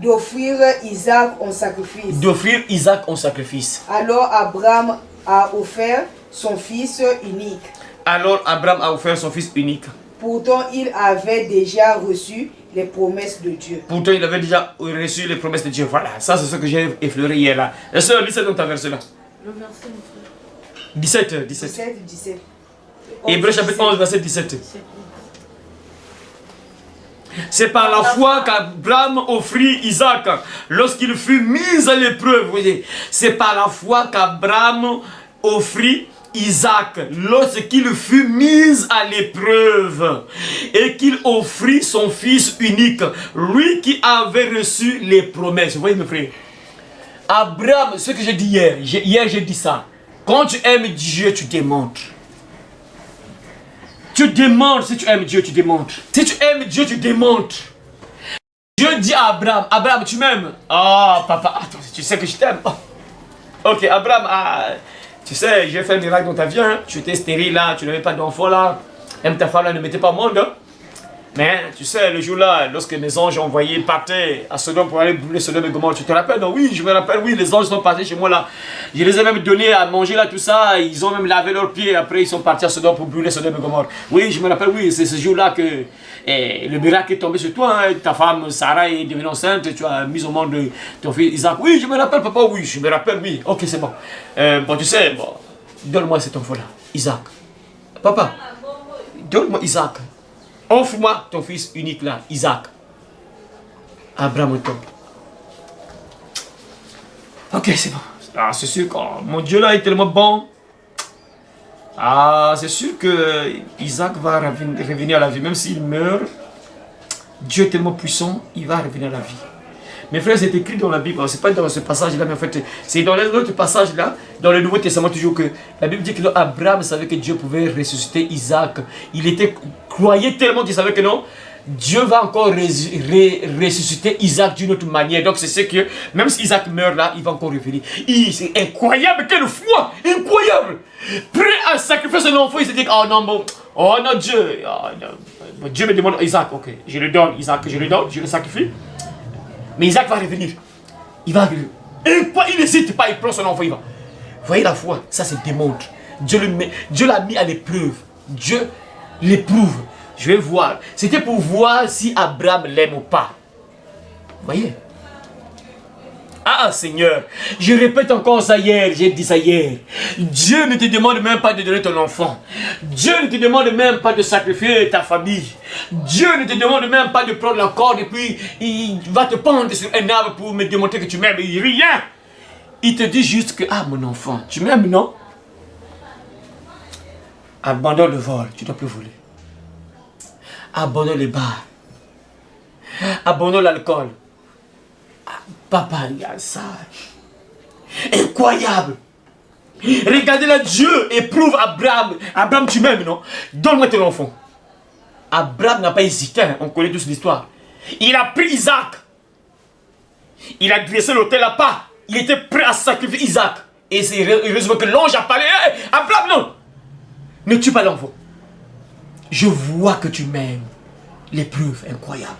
d'offrir Isaac en sacrifice. D'offrir Isaac en sacrifice. Alors Abraham a offert son fils unique. Alors Abraham a offert son fils unique. Pourtant, il avait déjà reçu les promesses de Dieu. Pourtant, il avait déjà reçu les promesses de Dieu. Voilà, ça c'est ce que j'ai effleuré hier là. La sœur, lis dans ta verset là. Le verset, mon frère. 17. 17. Hébreux chapitre 11, verset 17. C'est par la foi qu'Abraham offrit Isaac lorsqu'il fut mis à l'épreuve. Vous voyez, c'est par la foi qu'Abraham offrit Isaac lorsqu'il fut mis à l'épreuve et qu'il offrit son fils unique, lui qui avait reçu les promesses. Vous voyez mes frères, Abraham, ce que j'ai dit hier, j'ai dit ça. Quand tu aimes Dieu, tu démontres. Tu démontres. Si tu aimes Dieu, tu démontres. Si tu aimes Dieu, tu démontres. Dieu dit à Abraham, Abraham, tu m'aimes? Oh papa, attends, tu sais que je t'aime. Oh. Ok, Abraham, tu sais, j'ai fait un miracle dans ta vie, hein. Tu étais stérile là, tu n'avais pas d'enfant là. Même ta femme là ne mettait pas au monde. Hein. Mais tu sais, le jour là, lorsque mes anges ont envoyé partir à Sodome pour aller brûler Sodome et Gomorrhe, tu te rappelles? Non, oui, je me rappelle, oui, les anges sont partis chez moi là. Je les ai même donné à manger là, tout ça. Ils ont même lavé leurs pieds. Après, ils sont partis à Sodome pour brûler Sodome et Gomorrhe. Oui, je me rappelle, oui, c'est ce jour là que le miracle est tombé sur toi. Hein. Ta femme Sarah est devenue enceinte. Tu as mis au monde ton fils Isaac. Oui, je me rappelle, papa, oui, je me rappelle, oui. Ok, c'est bon. Bon, tu sais, bon, donne-moi cet enfant là, Isaac. Papa, donne-moi Isaac. Offre-moi ton fils unique là, Isaac. Abraham tombe. Ok, c'est bon. Ah, c'est sûr que mon Dieu là est tellement bon. Ah, c'est sûr que Isaac va revenir à la vie. Même s'il meurt, Dieu est tellement puissant, il va revenir à la vie. Mes frères, c'est écrit dans la Bible. C'est pas dans ce passage-là, mais en fait, c'est dans l'autre passage-là, dans le Nouveau Testament toujours, que la Bible dit que Abraham savait que Dieu pouvait ressusciter Isaac. Il croyait tellement qu'il savait que non, Dieu va encore ressusciter Isaac d'une autre manière. Donc c'est ce que, même si Isaac meurt là, il va encore revenir. C'est incroyable, quelle foi, incroyable. Prêt à sacrifier son enfant, il se dit, oh non, bon, oh non, Dieu, oh, non. Dieu me demande Isaac, ok, je le donne, Isaac, je le donne, je le sacrifie. Mais Isaac va revenir. Il va revenir. Il n'hésite pas, il prend son enfant, il va. Vous voyez la foi, ça se démontre. Dieu l'a mis à l'épreuve. Dieu l'éprouve. Je vais voir. C'était pour voir si Abraham l'aime ou pas. Vous voyez? Ah Seigneur, je répète encore ça hier, j'ai dit ça hier. Dieu ne te demande même pas de donner ton enfant. Dieu ne te demande même pas de sacrifier ta famille. Dieu ne te demande même pas de prendre la corde et puis il va te pendre sur un arbre pour me démontrer que tu m'aimes. Rien. Il te dit juste que, ah mon enfant, tu m'aimes non? Abandonne le vol, tu ne dois plus voler. Abandonne les bars. Abandonne l'alcool. Papa, regarde ça. Incroyable. Regardez là, Dieu éprouve Abraham. Abraham, tu m'aimes, non? Donne-moi ton enfant. Abraham n'a pas hésité, hein. On connaît tous l'histoire. Il a pris Isaac. Il a dressé l'autel à pas. Il était prêt à sacrifier Isaac. Et c'est heureusement que l'ange a parlé. Hey, Abraham, non. Ne tue pas l'enfant. Je vois que tu m'aimes. L'épreuve incroyable.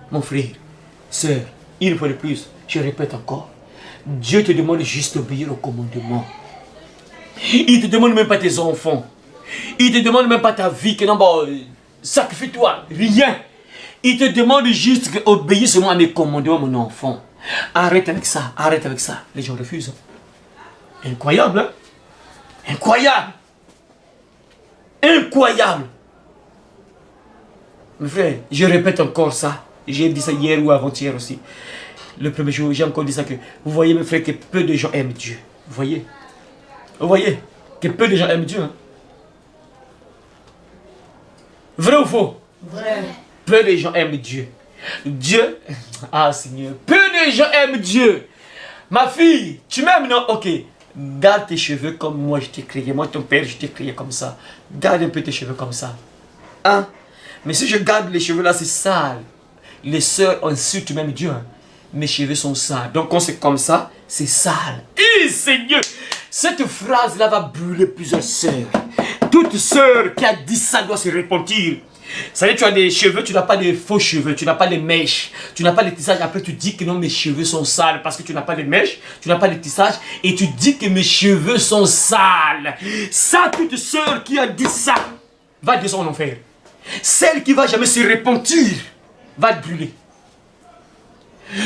Mon frère, sœur, une fois de plus, je répète encore. Dieu te demande juste d'obéir au commandement. Il ne te demande même pas tes enfants. Il ne te demande même pas ta vie. Que non, bon, sacrifie-toi. Rien. Il te demande juste d'obéir seulement à mes commandements, mon enfant. Arrête avec ça. Arrête avec ça. Les gens refusent. Incroyable, hein? Incroyable. Incroyable. Mes frères, je répète encore ça. J'ai dit ça hier ou avant-hier aussi. Le premier jour, j'ai encore dit ça que vous voyez mes frères que peu de gens aiment Dieu. Vous voyez? Vous voyez que peu de gens aiment Dieu. Hein? Vrai ou faux? Vrai. Peu de gens aiment Dieu. Dieu, ah Seigneur, peu de gens aiment Dieu. Ma fille, tu m'aimes non? Ok. Garde tes cheveux comme moi je t'ai créé. Moi ton père je t'ai créé comme ça. Garde un peu tes cheveux comme ça. Hein? Mais si je garde les cheveux là c'est sale. Les sœurs insultent même Dieu. Hein? Mes cheveux sont sales. Donc quand c'est comme ça, c'est sale. Et Seigneur, cette phrase là va brûler plusieurs sœurs. Toute sœur qui a dit ça doit se repentir. Ça veut dire, tu as des cheveux, tu n'as pas de faux cheveux, tu n'as pas de mèches, tu n'as pas de tissage. Après, tu dis que non, mes cheveux sont sales parce que tu n'as pas de mèches, tu n'as pas de tissage et tu dis que mes cheveux sont sales. Ça, toute sœur qui a dit ça va descendre en enfer. Celle qui va jamais se repentir va te brûler.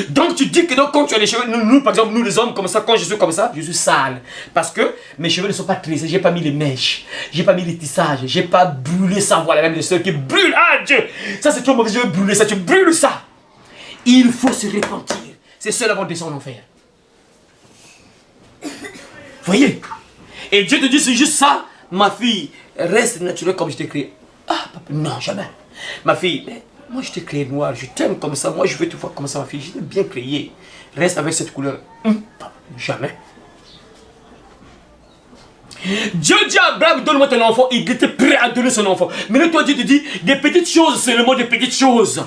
Donc tu dis que non, quand tu as les cheveux, nous par exemple, nous les hommes comme ça, quand je suis comme ça, je suis sale. Parce que mes cheveux ne sont pas tressés, j'ai pas mis les mèches, j'ai pas mis les tissages, j'ai pas brûlé ça. Voilà, même les soeurs qui brûlent, ah Dieu, ça c'est trop mauvais, je veux brûler ça, tu brûles ça. Il faut se repentir. C'est cela vont descendre en enfer. Voyez? Et Dieu te dit, c'est juste ça, ma fille, reste naturelle comme je t'ai créé. Ah, papa, non, jamais. Ma fille, mais moi je t'ai créé noir, je t'aime comme ça, moi je veux te voir comme ça, ma fille, je t'ai bien créé. Reste avec cette couleur. Jamais. Dieu dit à Abraham, donne-moi ton enfant, il était prêt à donner son enfant. Mais là, toi, Dieu te dit, des petites choses, c'est le mot des petites choses.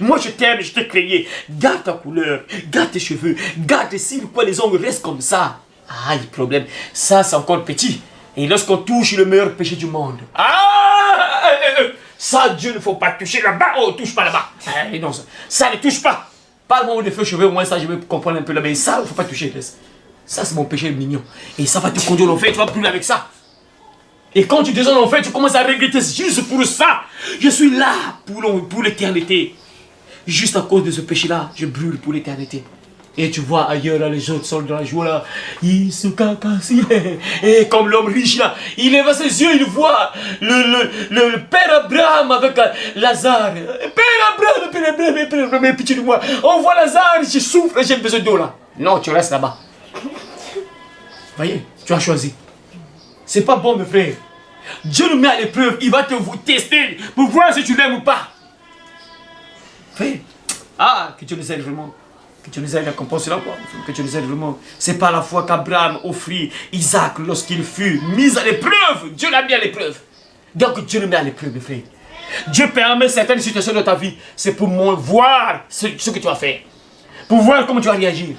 Moi je t'aime, je t'ai créé. Garde ta couleur, garde tes cheveux, garde tes cils, quoi, les ongles restent comme ça. Ah, il y a problème. Ça, c'est encore petit. Et lorsqu'on touche le meilleur péché du monde. Ça, Dieu ne faut pas toucher là-bas. Oh, touche pas là-bas. Non, ça ne touche pas. Parle-moi de feux cheveux, au moins ça, je vais comprendre un peu là. Mais ça, il ne faut pas toucher. Ça, c'est mon péché mignon. Et ça va te conduire en enfer, tu vas brûler avec ça. Et quand tu descends en enfer, tu commences à regretter juste pour ça. Je suis là pour l'éternité. Juste à cause de ce péché-là, je brûle pour l'éternité. Et tu vois ailleurs, là, les autres sont dans la joie, là. Ils se cacassent. Et comme l'homme riche, là, il lève ses yeux, il voit le père Abraham avec Lazare. Père Abraham, mais pitié de moi. On voit Lazare, je souffre, j'ai besoin d'eau, là. Non, tu restes là-bas. Voyez, tu as choisi. C'est pas bon, mes frères. Dieu nous met à l'épreuve, il va te tester pour voir si tu l'aimes ou pas. Frère, que Dieu nous aide vraiment. Que Dieu nous aide à comprendre cela, quoi. Que Dieu nous aide vraiment. C'est pas la foi qu'Abraham offrit Isaac lorsqu'il fut mis à l'épreuve. Dieu l'a mis à l'épreuve. Donc Dieu nous met à l'épreuve, mes frères. Dieu permet certaines situations dans ta vie. C'est pour voir ce que tu vas faire. Pour voir comment tu vas réagir.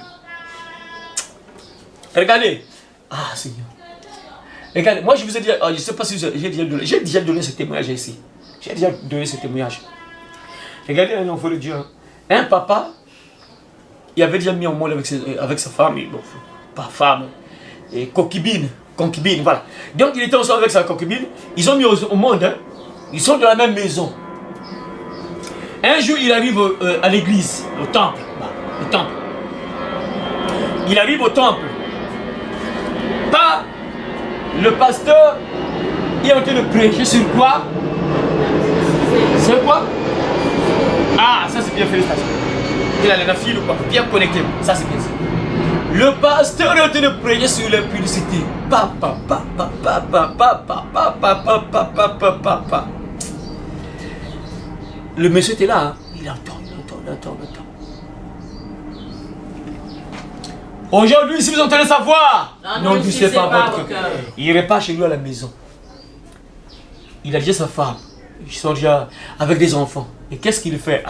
Regardez. Ah, Seigneur. Regardez, moi je vous ai dit, je ne sais pas si j'ai déjà donné ce témoignage ici. J'ai déjà donné ce témoignage. Regardez un enfant de Dieu. Un papa, il avait déjà mis au monde avec sa femme, bon, pas femme, et concubine, voilà. Donc il était ensemble avec sa concubine, ils ont mis au monde, hein. Ils sont dans la même maison. Un jour il arrive à l'église, au temple, Il arrive au temple. Pas le pasteur, il est en train de prêcher sur quoi? C'est quoi? Ah, ça c'est bien, félicitations. Il a la fille ou quoi? Bien connecté, ça c'est bien ça. Le pasteur est en train de prêcher sur l'impudicité. Le monsieur était là, hein? Il entend. Aujourd'hui, si vous entendez sa voix, non, ne poussez pas votre cœur. Il repart chez lui à la maison. Il a déjà sa femme. Ils sont déjà avec des enfants. Et qu'est-ce qu'il fait?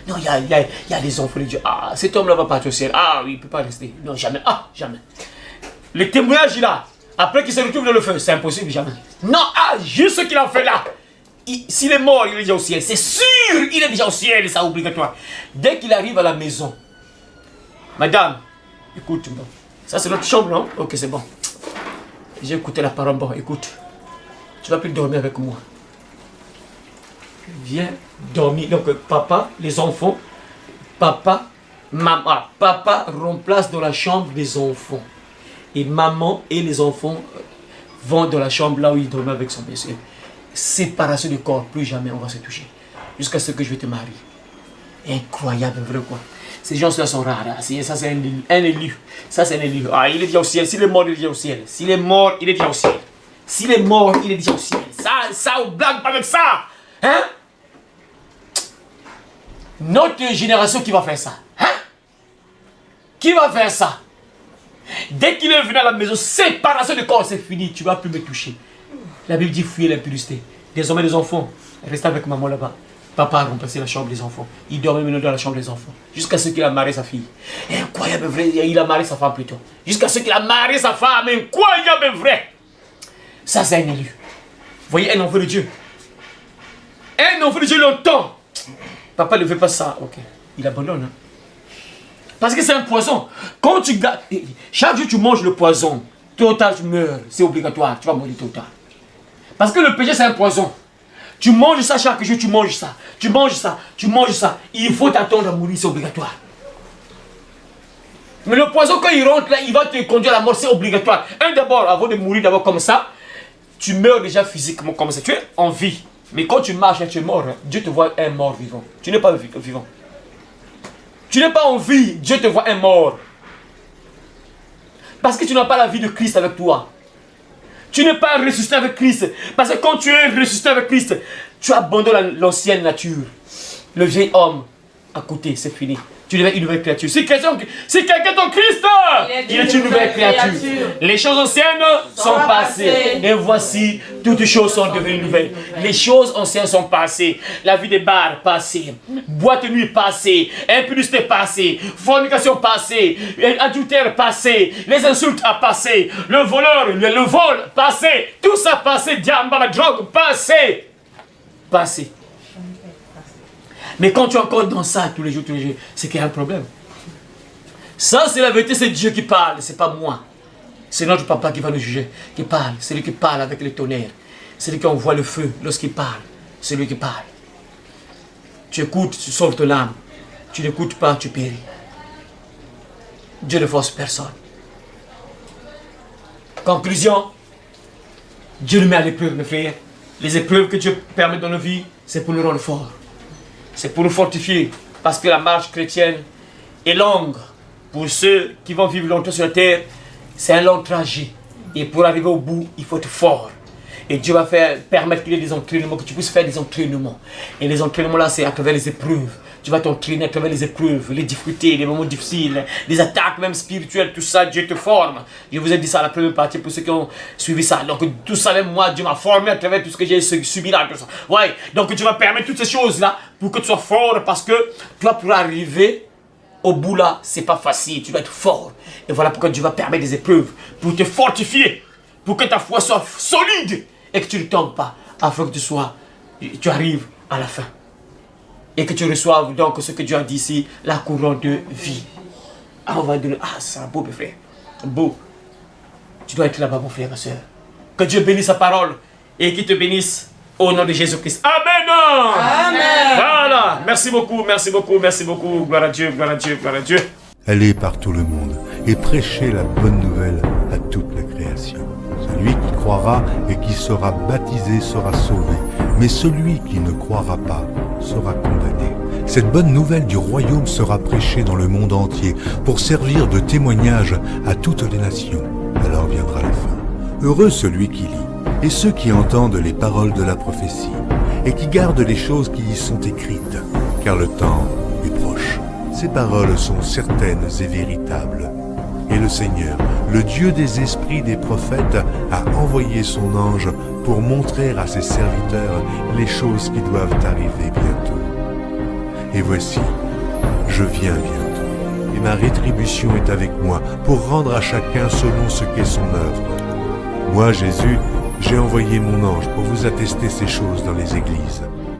Non, il y a des enfants de Dieu. Cet homme-là va partir au ciel. Oui, il ne peut pas rester. Non, jamais. Jamais. Le témoignage, il a. Après qu'il se retrouve dans le feu, c'est impossible, jamais. Non, juste ce qu'il a fait là. S'il est mort, il est déjà au ciel. C'est sûr, il est déjà au ciel, c'est obligatoire. Dès qu'il arrive à la maison, madame, écoute, bon. Ça c'est notre chambre, non? Ok, c'est bon. J'ai écouté la parole, bon, écoute. Tu vas plus dormir avec moi. Viens dormir. Donc, papa, les enfants, papa, maman. Papa remplace dans la chambre des enfants. Et maman et les enfants vont dans la chambre là où il dormait avec son monsieur. Séparation du corps, plus jamais on va se toucher. Jusqu'à ce que je vais te marier. Incroyable, vrai quoi. Ces gens-là sont rares. Hein. Ça, c'est un élu. Ça, c'est un élu. Il est déjà au ciel. S'il est mort, il est déjà au ciel. S'il est mort, il est déjà au ciel. S'il est mort, il est déjà au ciel. Ça, on blague pas avec ça. Hein? Notre génération qui va faire ça. Hein? Qui va faire ça? Dès qu'il est venu à la maison, séparation de corps, c'est fini. Tu ne vas plus me toucher. La Bible dit fuyez l'impudicité. Désormais, les enfants, restez avec maman là-bas. Papa a remplacé la chambre des enfants. Il dormait maintenant dans la chambre des enfants. Jusqu'à ce qu'il a marié sa fille. Incroyable vrai. Il a marié sa femme plutôt. Jusqu'à ce qu'il a marié sa femme. Incroyable vrai. Ça, c'est un élu. Voyez, un enfant de Dieu. Un enfant de Dieu longtemps. Papa ne veut pas ça. Ok. Il abandonne. Hein. Parce que c'est un poison. Quand tu gardes... Chaque jour tu manges le poison, tôt ou tard tu meurs. C'est obligatoire. Tu vas mourir tôt ou tard. Parce que le péché c'est un poison. Tu manges ça chaque jour, tu manges ça. Tu manges ça, tu manges ça. Il faut t'attendre à mourir, c'est obligatoire. Mais le poison, quand il rentre là, il va te conduire à la mort, c'est obligatoire. D'abord, avant de mourir d'abord comme ça, tu meurs déjà physiquement comme ça. Tu es en vie. Mais quand tu marches et tu es mort, hein, Dieu te voit un mort vivant. Tu n'es pas vivant. Tu n'es pas en vie, Dieu te voit un mort. Parce que tu n'as pas la vie de Christ avec toi. Tu n'es pas ressuscité avec Christ. Parce que quand tu es ressuscité avec Christ, tu abandonnes l'ancienne nature. Le vieil homme à côté, c'est fini. Tu deviens une nouvelle créature. Si quelqu'un est en Christ, il est une nouvelle créature. Les choses anciennes sont passées. Et voici, toutes choses sont devenues nouvelles. Les choses anciennes sont passées. La vie des bars, passée. Boîte de nuit, passée. Impudicité, passée. Fornication, passée. Adultère, passé. Les insultes, à passer. Le voleur, le vol, passé. Tout ça, passé. Diable, la drogue, passé. Passé. Mais quand tu es encore dans ça tous les jours, c'est qu'il y a un problème. Ça, c'est la vérité, c'est Dieu qui parle, c'est pas moi. C'est notre papa qui va nous juger, qui parle. C'est lui qui parle avec le tonnerre. C'est lui qui envoie le feu lorsqu'il parle. C'est lui qui parle. Tu écoutes, tu sauves ton âme. Tu n'écoutes pas, tu péris. Dieu ne force personne. Conclusion, Dieu nous met à l'épreuve, mes frères. Les épreuves que Dieu permet dans nos vies, c'est pour nous rendre forts. C'est pour nous fortifier, parce que la marche chrétienne est longue. Pour ceux qui vont vivre longtemps sur la terre, c'est un long trajet. Et pour arriver au bout, il faut être fort. Et Dieu va permettre qu'il y ait des entraînements, que tu puisses faire des entraînements. Et les entraînements là, c'est à travers les épreuves. Tu vas t'entraîner à travers les épreuves, les difficultés, les moments difficiles, les attaques même spirituelles, tout ça, Dieu te forme. Je vous ai dit ça à la première partie pour ceux qui ont suivi ça. Donc tout ça, même moi, Dieu m'a formé à travers tout ce que j'ai subi là, tout ça. Ouais, donc tu vas permettre toutes ces choses-là pour que tu sois fort, parce que toi, pour arriver au bout là, c'est pas facile, tu dois être fort. Et voilà pourquoi Dieu va permettre des épreuves, pour te fortifier, pour que ta foi soit solide et que tu ne tombes pas, afin que tu arrives à la fin. Et que tu reçoives donc ce que Dieu a dit ici, la couronne de vie. Ah, on va donner. Ah, c'est beau, mes frères. Beau. Tu dois être là-bas, mon frère, ma soeur. Que Dieu bénisse sa parole et qu'il te bénisse au nom de Jésus-Christ. Amen. Amen. Voilà. Merci beaucoup, merci beaucoup, merci beaucoup. Gloire à Dieu, gloire à Dieu, gloire à Dieu. Allez par tout le monde et prêchez la bonne nouvelle à toute la création. Celui qui croira et qui sera baptisé sera sauvé, mais celui qui ne croira pas sera condamné. Cette bonne nouvelle du royaume sera prêchée dans le monde entier pour servir de témoignage à toutes les nations. Alors viendra la fin. Heureux celui qui lit et ceux qui entendent les paroles de la prophétie et qui gardent les choses qui y sont écrites, car le temps est proche. Ces paroles sont certaines et véritables. Et le Seigneur, le Dieu des esprits des prophètes, a envoyé son ange pour montrer à ses serviteurs les choses qui doivent arriver bientôt. Et voici, je viens bientôt, et ma rétribution est avec moi pour rendre à chacun selon ce qu'est son œuvre. Moi, Jésus, j'ai envoyé mon ange pour vous attester ces choses dans les églises.